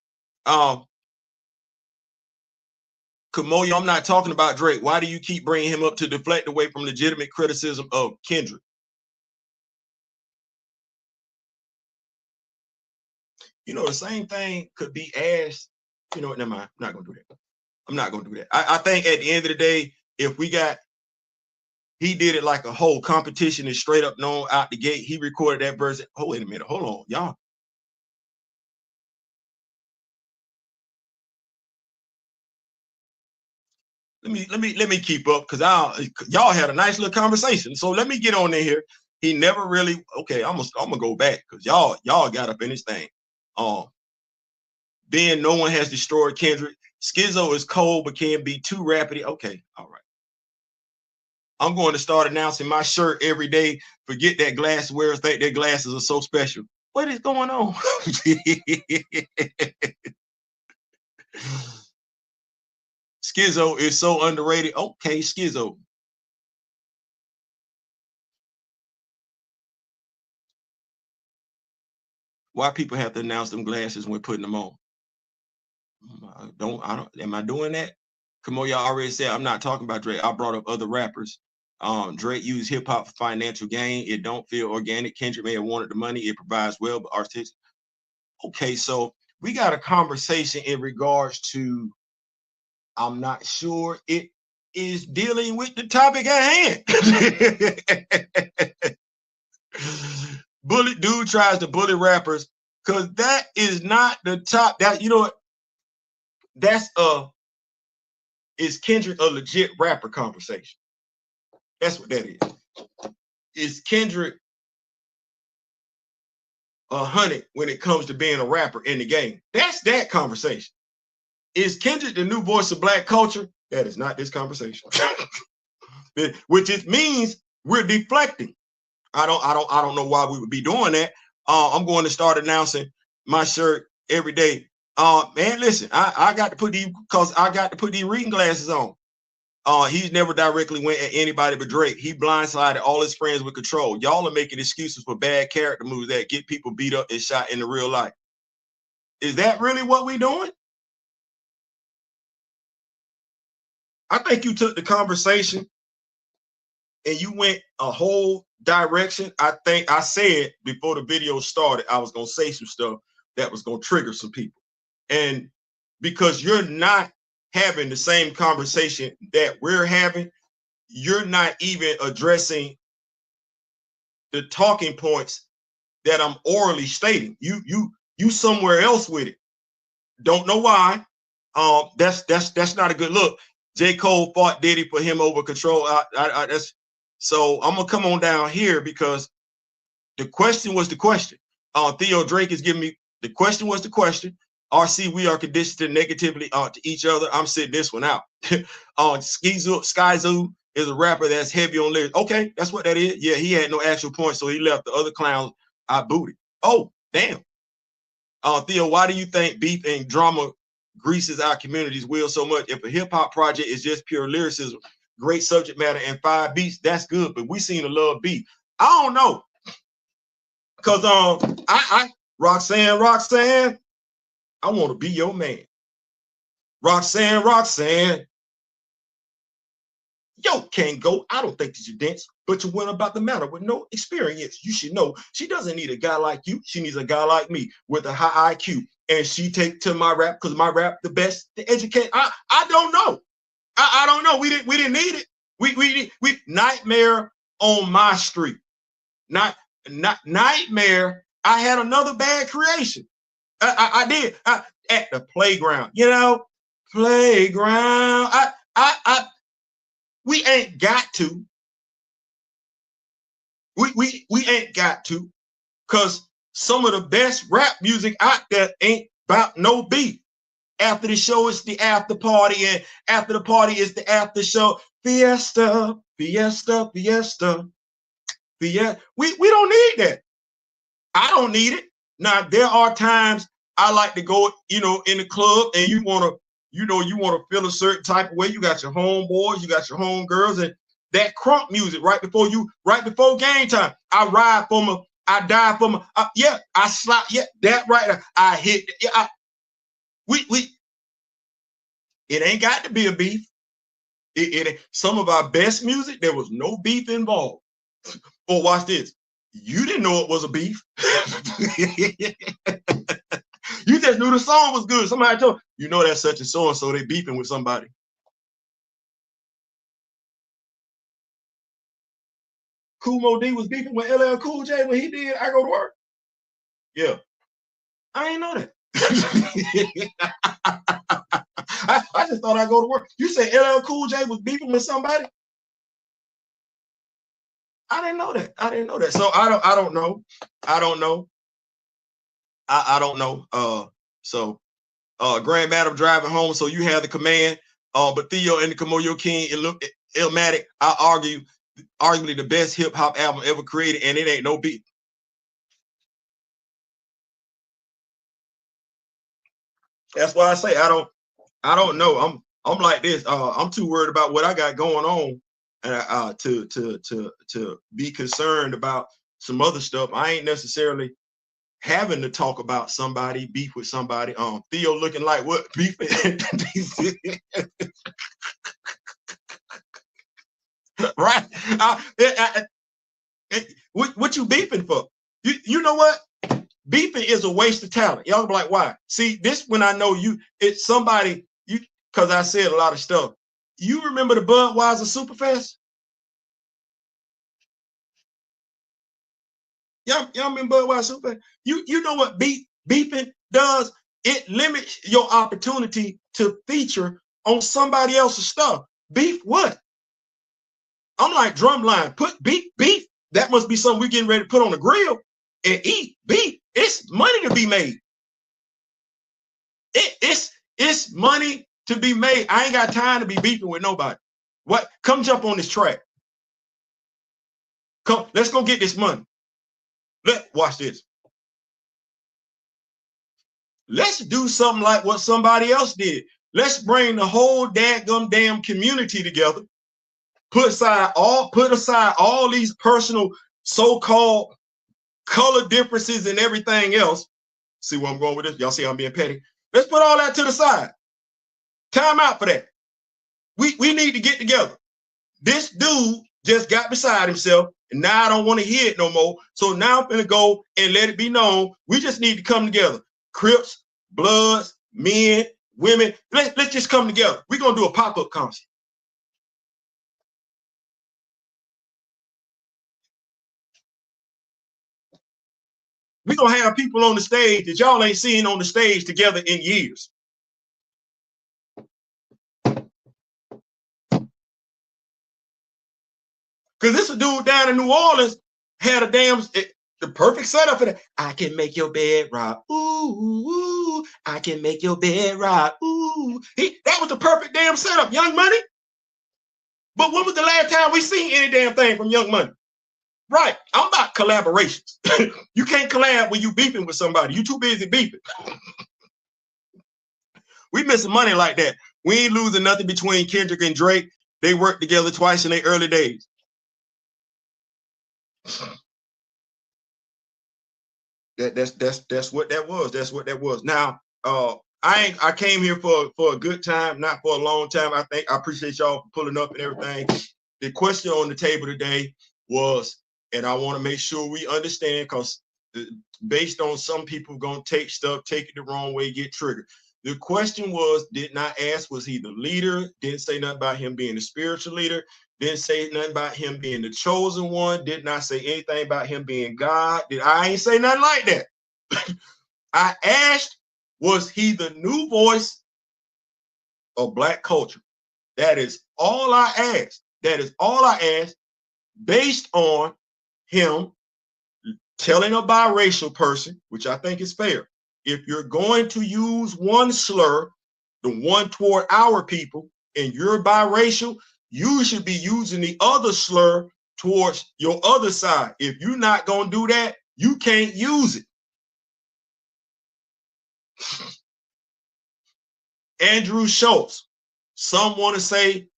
Kamoya, I'm not talking about Drake. Why do you keep bringing him up to deflect away from legitimate criticism of Kendrick? You know, the same thing could be asked. You know what? Never mind. I'm not going to do that. I'm not going to do that. I think at the end of the day, if we got, he did it like a whole competition is straight up known out the gate. He recorded that verse. Oh, wait a minute. Hold on, y'all. Let me keep up because y'all had a nice little conversation. So let me get on in here. He never really, okay, I'm gonna go back because y'all got up in this thing. Then no one has destroyed Kendrick. Schizo is cold but can't be too rapid. Okay, all right. I'm going to start announcing my shirt every day. Forget that glassware, think their glasses are so special. What is going on? Schizo is so underrated. Okay, Schizo. Why people have to announce them glasses when putting them on? Am I doing that? Kamoya already said I'm not talking about Drake. I brought up other rappers. Drake used hip hop for financial gain. It don't feel organic. Kendrick may have wanted the money. It provides well, but artistic. Okay, so we got a conversation in regards to, I'm not sure it is dealing with the topic at hand. Bully dude tries to bully rappers because that is not the top. That, you know what? That's is Kendrick a legit rapper conversation? That's what that is. Is Kendrick 100 when it comes to being a rapper in the game? That's that conversation. Is Kendrick the new voice of black culture? That is not this conversation. Which it means we're deflecting. I don't know why we would be doing that. I'm going to start announcing my shirt every day. Man, listen, I got to put these reading glasses on. He's never directly went at anybody but Drake. He blindsided all his friends with control. Y'all are making excuses for bad character moves that get people beat up and shot in the real life. Is that really what we're doing? I think you took the conversation and you went a whole direction. I think I said before the video started, I was going to say some stuff that was going to trigger some people. And because you're not having the same conversation that we're having, you're not even addressing the talking points that I'm orally stating. You somewhere else with it. Don't know why. That's not a good look. J. Cole fought Diddy for him over control. So I'm gonna come on down here because the question was the question. Theo Drake is giving me the question was the question. RC, we are conditioned to negatively to each other. I'm sitting this one out. Skyzoo is a rapper that's heavy on lyrics. Okay, that's what that is. Yeah, he had no actual point, so he left the other clowns. I booted. Oh, damn. Theo, why do you think beef and drama greases our community's wheel so much? If a hip hop project is just pure lyricism, great subject matter, and 5 beats, that's good. But we seem to love beef. I don't know, because Roxanne, I want to be your man. Roxanne, yo, can't go. I don't think that you dance, but you went about the matter with no experience. You should know she doesn't need a guy like you. She needs a guy like me with a high IQ. And she take to my rap because my rap the best to educate. I don't know. I don't know. We didn't need it. We nightmare on my street. Not nightmare. I had another bad creation. I did at the playground. You know, playground. We ain't got to. We ain't got to, because some of the best rap music out there ain't about no beef. After the show, it's the after party, and after the party, it's the after show. Fiesta. We don't need that. I don't need it. Now, there are times I like to go, in the club, and you want to feel a certain type of way. You got your homeboys, you got your homegirls, and that crunk music right before game time. I ride for them, I die for them. I slap. Yeah, that right. I hit. Yeah, It ain't got to be a beef. Some of our best music, there was no beef involved. Or watch this. You didn't know it was a beef. You just knew the song was good. Somebody told you know that's such and so they beefing with somebody. Kool Moe Dee was beefing with LL Cool J when he did I Go to Work. Yeah. I ain't know that. I just thought I'd go to work. You say LL Cool J was beefing with somebody? I didn't know that. I didn't know that. So I don't know. I don't know. I don't know. Grand Madam driving home, so you have the command. But Theo and the Kamoyo King, Illmatic, I argue, arguably the best hip hop album ever created, and it ain't no beat. That's why I say I don't know. I'm like this. I'm too worried about what I got going on to be concerned about some other stuff. I ain't necessarily having to talk about somebody, beef with somebody. Theo looking like what beef? Right? What you beefing for? You know what? Beefing is a waste of talent. Y'all be like, why? See, this when I know it's somebody, because I said a lot of stuff. You remember the Budweiser Superfest? Y'all remember Budweiser Superfest? You know what beefing does? It limits your opportunity to feature on somebody else's stuff. Beef what? I'm like Drumline. Put beef. That must be something we're getting ready to put on the grill and eat. Beef. It's money to be made. It's money to be made. I ain't got time to be beefing with nobody. What? Come jump on this track. Come, let's go get this money. Watch this. Let's do something like what somebody else did. Let's bring the whole dadgum damn community together. Put aside all these personal so-called color differences and everything else. See where I'm going with this? Y'all see I'm being petty? Let's put all that to the side. Time out for that. We need to get together. This dude just got beside himself, and now I don't want to hear it no more. So now I'm going to go and let it be known. We just need to come together. Crips, Bloods, men, women. Let's just come together. We're going to do a pop-up concert. We're going to have people on the stage that y'all ain't seen on the stage together in years. Because this dude down in New Orleans had the perfect setup for that. I can make your bed rock. Ooh, I can make your bed rock. Ooh. That was the perfect damn setup, Young Money. But when was the last time we seen any damn thing from Young Money? Right. I'm about collaborations. You can't collab when you beefing with somebody. You too busy beefing. We missing money like that. We ain't losing nothing between Kendrick and Drake. They worked together twice in their early days. That's what that was. That's what that was. Now, I came here for a good time, not for a long time. I appreciate y'all pulling up and everything. The question on the table today was, and I want to make sure we understand, because based on some people gonna take it the wrong way, get triggered. The question was, did not ask, was he the leader? Didn't say nothing about him being the spiritual leader. Didn't say nothing about him being the chosen one. Did not say anything about him being God. I ain't say nothing like that. I asked, was he the new voice of Black culture? That is all I asked. That is all I asked, based on him telling a biracial person, which I think is fair. If you're going to use one slur, the one toward our people, and you're biracial, you should be using the other slur towards your other side. If you're not going to do that, you can't use it. Andrew Schulz. Some want to say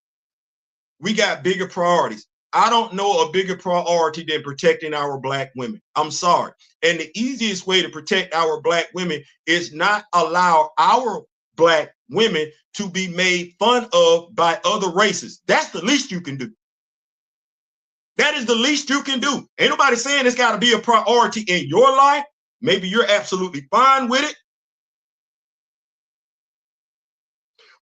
we got bigger priorities. I don't know a bigger priority than protecting our Black women. I'm sorry. And the easiest way to protect our Black women is not allow our Black women to be made fun of by other races. That's the least you can do. That is the least you can do. Ain't nobody saying it's got to be a priority in your life. Maybe you're absolutely fine with it.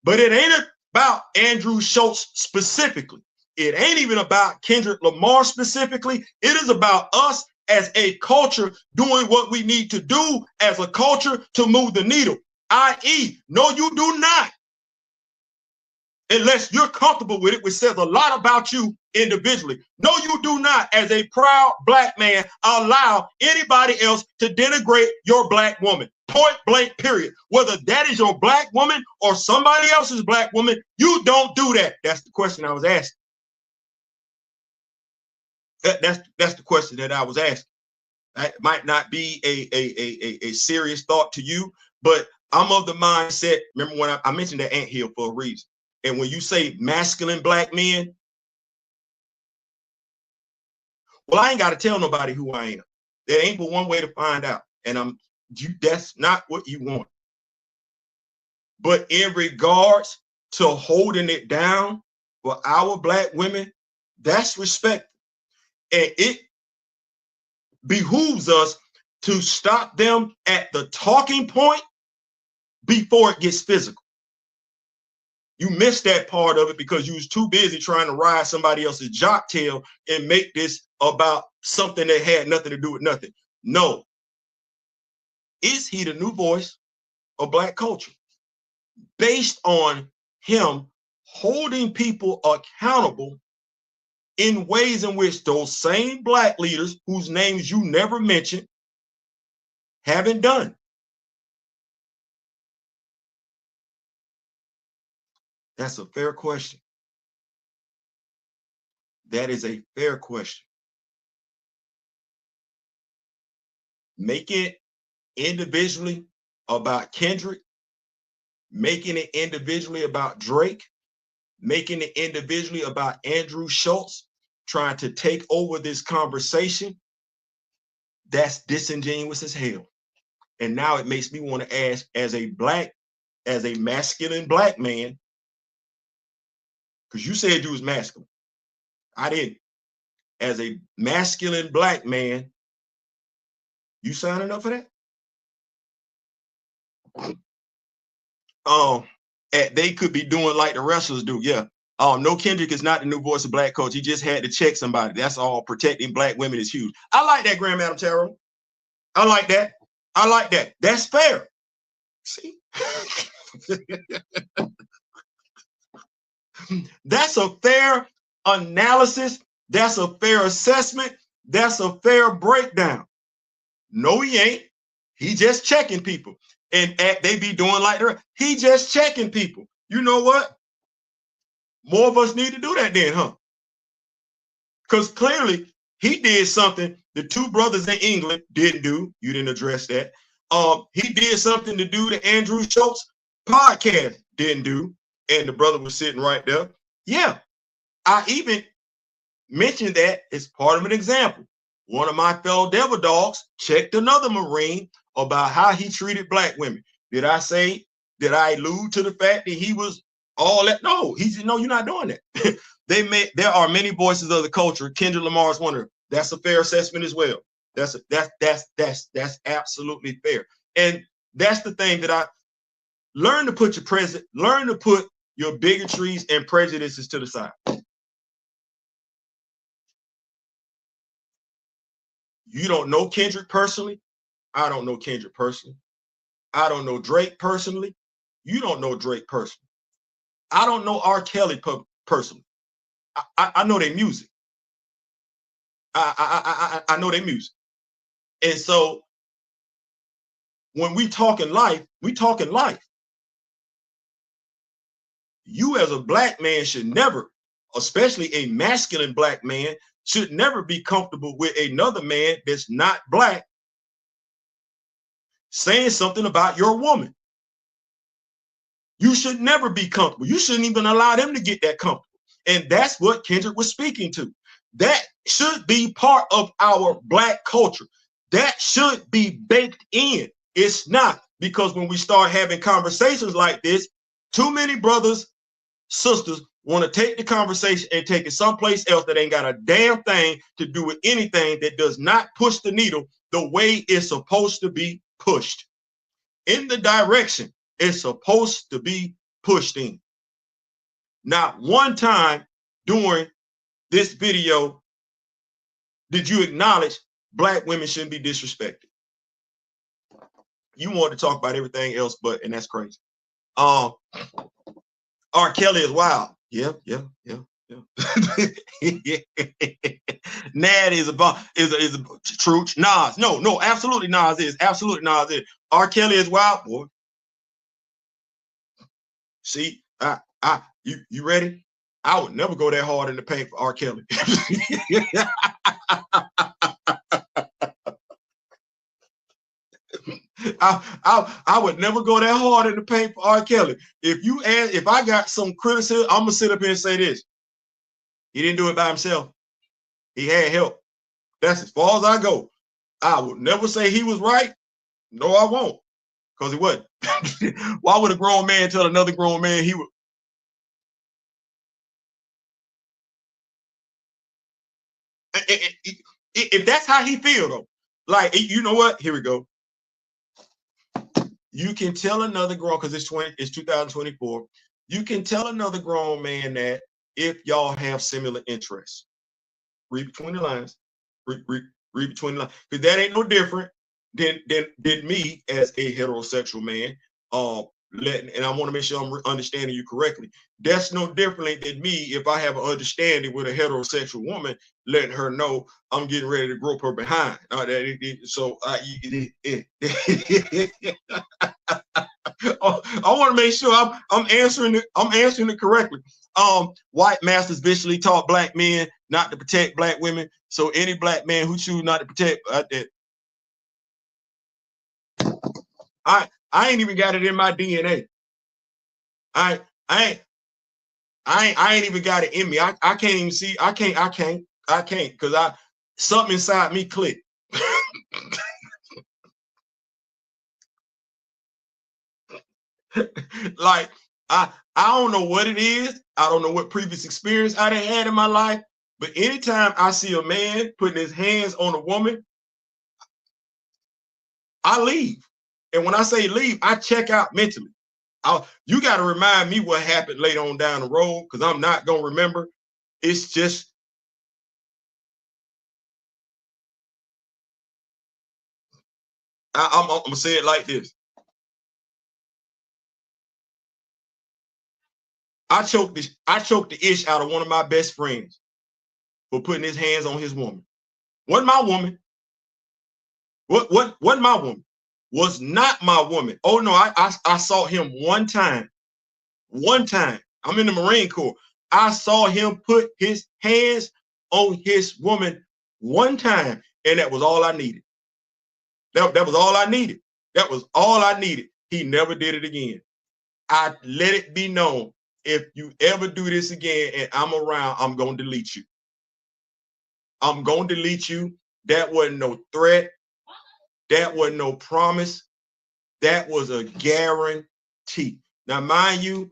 But it ain't about Andrew Schulz specifically. It ain't even about Kendrick Lamar specifically. It is about us as a culture doing what we need to do as a culture to move the needle. I.e., no, you do not. Unless you're comfortable with it, which says a lot about you individually. No, you do not, as a proud black man, allow anybody else to denigrate your black woman. Point blank, period. Whether that is your black woman or somebody else's black woman, you don't do that. That's the question I was asking. That's the question that I was asking. That might not be a serious thought to you, but I'm of the mindset. Remember when I mentioned that anthill for a reason. And when you say masculine black men, well, I ain't got to tell nobody who I am. There ain't but one way to find out. And that's not what you want. But in regards to holding it down for our black women, that's respect. And it behooves us to stop them at the talking point before it gets physical. You missed that part of it because you was too busy trying to ride somebody else's jock tail and make this about something that had nothing to do with nothing. No. Is he the new voice of black culture? Based on him holding people accountable in ways in which those same black leaders whose names you never mentioned haven't done. That's a fair question. That is a fair question. Making it individually about Kendrick, making it individually about Drake, making it individually about Andrew Schulz, trying to take over this conversation, that's disingenuous as hell. And now it makes me want to ask, as a masculine black man, because you said you was masculine. I didn't. As a masculine black man, you signing up for that? They could be doing like the wrestlers do. Yeah. No, Kendrick is not the new voice of black culture. He just had to check somebody. That's all. Protecting black women is huge. I like that, Grand Madam Tarot. I like that. I like that. That's fair. See? That's a fair analysis. That's a fair assessment. That's a fair breakdown. No, he ain't. He just checking people. And they be doing like that. He just checking people. You know what? More of us need to do that then, huh? Because clearly he did something the two brothers in England didn't do. You didn't address that. He did something to do the Andrew Schulz podcast didn't do. And the brother was sitting right there. Yeah. I even mentioned that as part of an example. One of my fellow devil dogs checked another Marine about how he treated black women. Did I allude to the fact that he was all that? No, he said, no, you're not doing that. There are many voices of the culture. Kendrick Lamar is one of them. That's a fair assessment as well. That's absolutely fair. And that's the thing that I learn to put your bigotries and prejudices to the side. You don't know Kendrick personally. I don't know Kendrick personally. I don't know Drake personally. You don't know Drake personally. I don't know R. Kelly personally. I know their music. I know their music. And so when we talking life, we talking life. You as a black man should never, especially a masculine black man, should never be comfortable with another man that's not black saying something about your woman. You should never be comfortable. You shouldn't even allow them to get that comfortable. And that's what Kendrick was speaking to. That should be part of our black culture. That should be baked in. It's not, because when we start having conversations like this, Too many brothers, sisters want to take the conversation and take it someplace else that ain't got a damn thing to do with anything, that does not push the needle the way it's supposed to be pushed, in the direction it's supposed to be pushed in. Not one time during this video did you acknowledge Black women shouldn't be disrespected. You want to talk about everything else but, and that's crazy. R. Kelly is wild. Yeah. Nad is a true. Nas. No, absolutely Nas is. Absolutely Nas is. R. Kelly is wild, boy. See, you ready? I would never go that hard in the paint for R. Kelly. I would never go that hard in the paint for R. Kelly. If I got some criticism, I'm gonna sit up here and say this: he didn't do it by himself. He had help. That's as far as I go. I would never say he was right. No, I won't, because he wasn't. Why would a grown man tell another grown man he would? If that's how he feel, though, like, you know what? Here we go. You can tell another grown, because it's 2024. You can tell another grown man that if y'all have similar interests. Read between the lines. Read between the lines, because that ain't no different than me as a heterosexual man. And I want to make sure I'm understanding you correctly. That's no different than me if I have an understanding with a heterosexual woman, letting her know I'm getting ready to grope her behind. So I want to make sure I'm answering it correctly. White masters viciously taught Black men not to protect Black women. So any Black man who choose not to protect I ain't even got it in my DNA. I ain't even got it in me. I can't even see. I can't because something inside me clicked. Like I don't know what it is. I don't know what previous experience I done had in my life, but anytime I see a man putting his hands on a woman, I leave. And when I say leave, I check out mentally. You got to remind me what happened later on down the road, because I'm not gonna remember. It's just I'm gonna say it like this. I choked the ish out of one of my best friends for putting his hands on his woman. Wasn't my woman. Wasn't my woman. Was not my woman. Oh no, I saw him one time. One time. I'm in the Marine Corps. I saw him put his hands on his woman one time, and that was all I needed. That was all I needed. That was all I needed. He never did it again. I let it be known, if you ever do this again and I'm around, I'm going to delete you. I'm going to delete you. That wasn't no threat. That wasn't no promise. That was a guarantee. Now, mind you,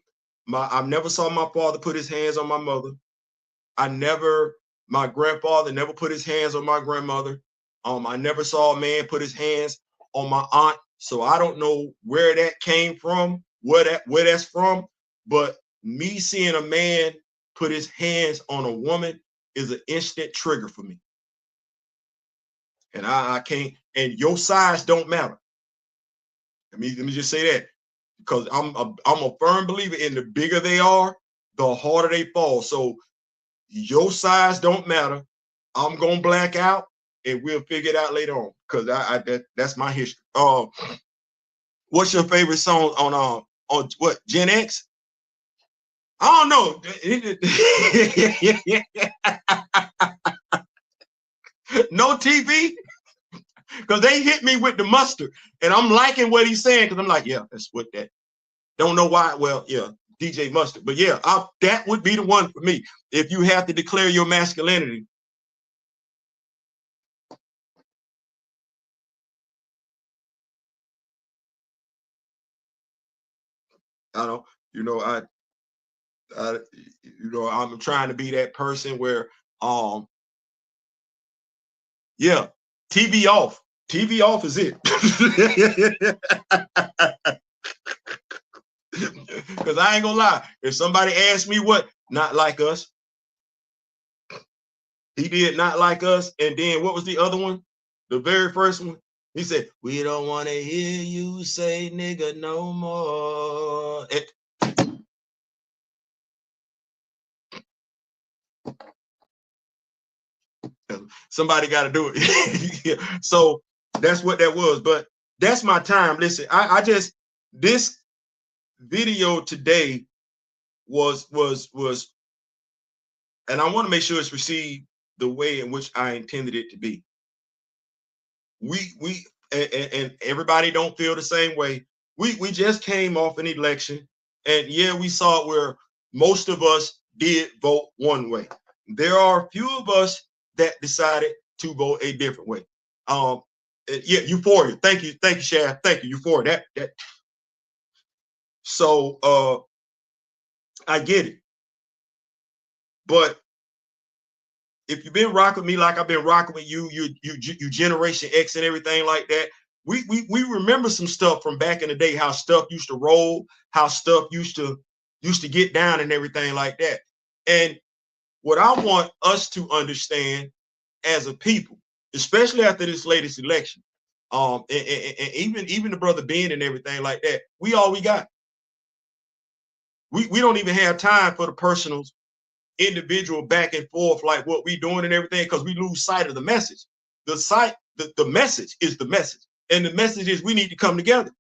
I never saw my father put his hands on my mother. My grandfather never put his hands on my grandmother. I never saw a man put his hands on my aunt. So I don't know where that came from, where that's from. But me seeing a man put his hands on a woman is an instant trigger for me. And I can't, and your size don't matter. Let me just say that, because I'm a firm believer in the bigger they are, the harder they fall. So your size don't matter. I'm gonna black out, and we'll figure it out later on, because that's my history. What's your favorite song on what, Gen X? I don't know. No TV, because they hit me with the mustard, and I'm liking what he's saying, because I'm like, yeah, that's what that. Don't know why. Well, yeah, DJ Mustard, but yeah, that would be the one for me. If you have to declare your masculinity. I don't know. You know, you know, I'm trying to be that person where, yeah, TV off. TV off is it. Because I ain't gonna lie. If somebody asked me what, not like us. He did not like us. And then what was the other one? The very first one? He said, we don't want to hear you say nigga no more. Somebody got to do it. Yeah. So that's what that was. But that's my time. Listen, I just, this video today was, and I want to make sure it's received the way in which I intended it to be. And everybody don't feel the same way. We just came off an election, and yeah, we saw it where most of us did vote one way. There are a few of us that decided to vote a different way. Yeah, euphoria. Thank you, Shaf. Thank you, euphoria. That. So I get it, but if you've been rocking with me like I've been rocking with you Generation X and everything like that, we remember some stuff from back in the day, how stuff used to roll, how stuff used to get down and everything like that. And what I want us to understand as a people, especially after this latest election, and even the brother Ben and everything like that, we all we got. We don't even have time for the personals, individual back and forth like what we doing and everything, because we lose sight of the message. The message is the message, and the message is we need to come together.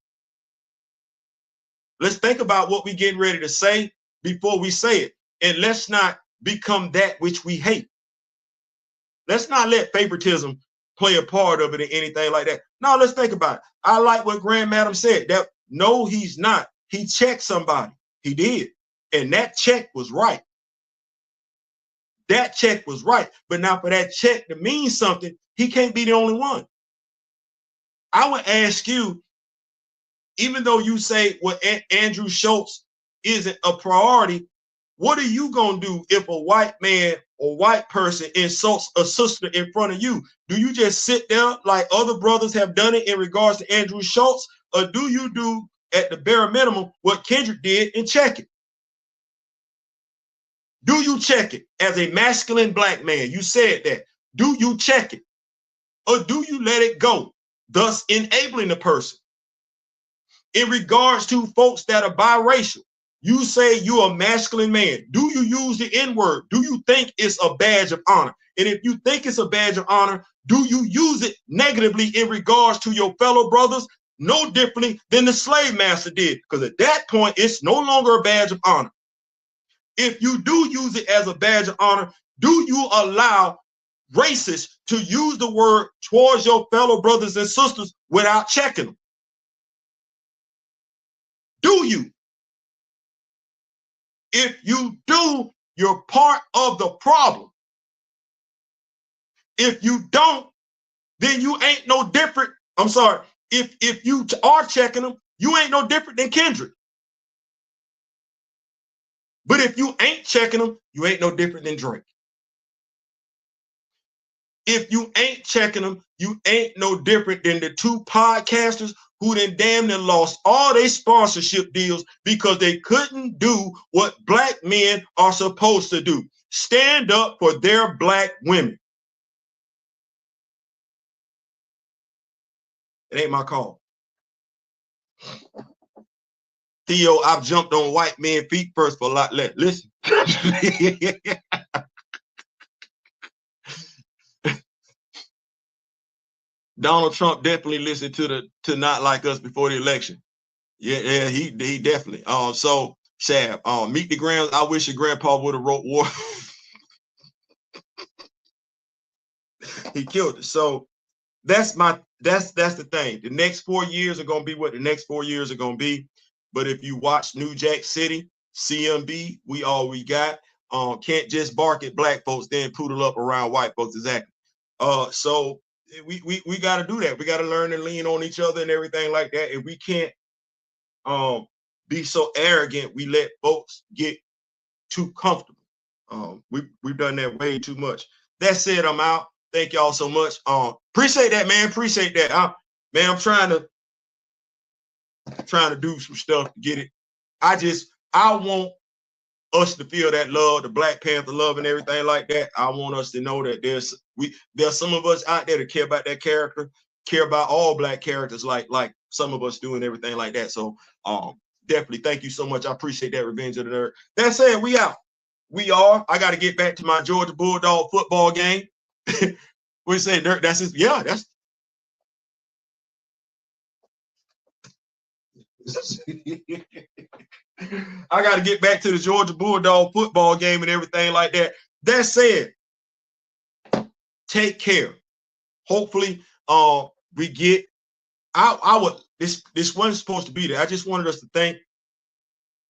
Let's think about what we getting ready to say before we say it, and let's not become that which we hate. Let's not let favoritism play a part of it or anything like that. No, let's think about it. I like what Grand Madam said, that no, he's not. He checked somebody. He did, and that check was right. That check was right. But now for that check to mean something, he can't be the only one. I would ask you, even though you say what Andrew Schulz isn't a priority, what are you going to do if a white man or white person insults a sister in front of you? Do you just sit there like other brothers have done it in regards to Andrew Schulz? Or do you do at the bare minimum what Kendrick did and check it? Do you check it as a masculine black man? You said that. Do you check it? Or do you let it go, thus enabling the person? In regards to folks that are biracial, you say you're a masculine man. Do you use the N-word? Do you think it's a badge of honor? And if you think it's a badge of honor, do you use it negatively in regards to your fellow brothers? No differently than the slave master did, because at that point, it's no longer a badge of honor. If you do use it as a badge of honor, do you allow racists to use the word towards your fellow brothers and sisters without checking them? Do you? If you do, you're part of the problem. If you don't, then you ain't no different. I'm sorry. If you are checking them, you ain't no different than Kendrick. But if you ain't checking them, you ain't no different than Drake. If you ain't checking them, you ain't no different than the two podcasters who then damn near lost all their sponsorship deals because they couldn't do what black men are supposed to do. Stand up for their black women. It ain't my call. Theo, I've jumped on white men's feet first for a lot less. Listen. Donald Trump definitely listened to Not Like Us before the election. Yeah, he definitely. So Shab, meet the Grams. I wish your grandpa would have wrote war. He killed it. So that's the thing. The next 4 years are gonna be what the next 4 years are gonna be. But if you watch New Jack City, CMB, we all we got. Can't just bark at black folks, then poodle up around white folks. Exactly. So we got to do that. We got to learn and lean on each other and everything like that. And we can't be so arrogant we let folks get too comfortable. We've done that way too much. That said, I'm out. Thank y'all so much. Appreciate that, man. Appreciate that. Man, I'm trying to do some stuff to get it. I want us to feel that love, the Black Panther love and everything like that. I want us to know that there's some of us out there that care about that character, care about all Black characters like some of us do and everything like that. So definitely thank you so much. I appreciate that, Revenge of the Nerd. That said, we out. We are. I got to get back to my Georgia Bulldog football game. We say that's his, yeah, that's I got to get back to the Georgia Bulldog football game and everything like that. That said, take care. Hopefully, we get. This wasn't supposed to be there. I just wanted us to think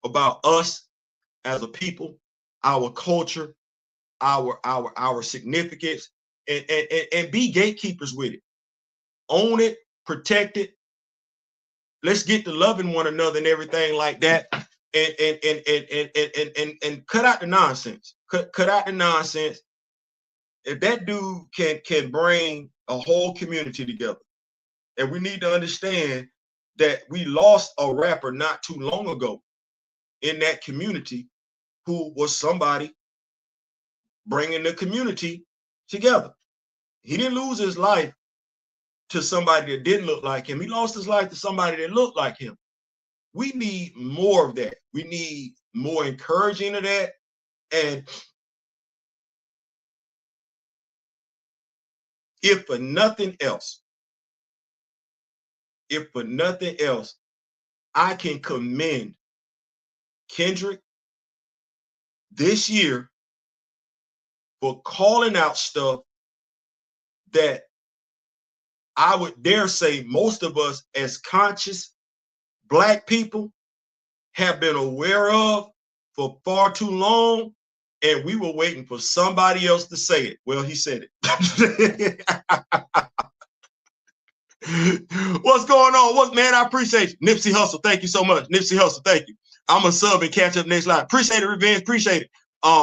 about us as a people, our culture, our significance, and be gatekeepers with it. Own it, protect it. Let's get to loving one another and everything like that. And cut out the nonsense. Cut out the nonsense. If that dude can bring a whole community together, and we need to understand that we lost a rapper not too long ago in that community who was somebody bringing the community together. He didn't lose his life to somebody that didn't look like him. He lost his life to somebody that looked like him. We need more of that. We need more encouraging of that. And if for nothing else, I can commend Kendrick this year for calling out stuff that I would dare say most of us as conscious Black people have been aware of for far too long, and we were waiting for somebody else to say it. Well, he said it. What's going on? Man, I appreciate you. Nipsey Hussle, thank you so much. Nipsey Hussle, thank you. I'm a sub and catch up next live. Appreciate it, Revenge. Appreciate it.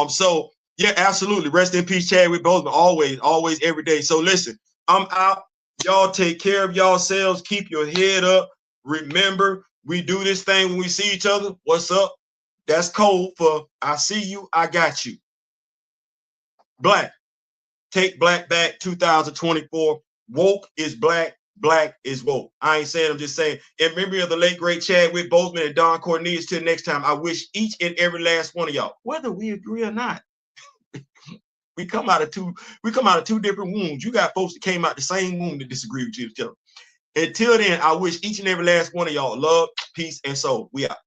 So yeah, absolutely. Rest in peace, Chadwick Boseman. Always, every day. So listen, I'm out. Y'all take care of yourselves. Keep your head up. Remember, we do this thing when we see each other. What's up? That's code for I see you, I got you. Black. Take Black back 2024. Woke is Black. Black is woke. I ain't saying, I'm just saying. In memory of the late, great Chadwick Boseman and Don Cornelius, till next time, I wish each and every last one of y'all, whether we agree or not, we come out of two different wombs. You got folks that came out the same womb that disagree with each other. Until then, I wish each and every last one of y'all love, peace, and soul. We out.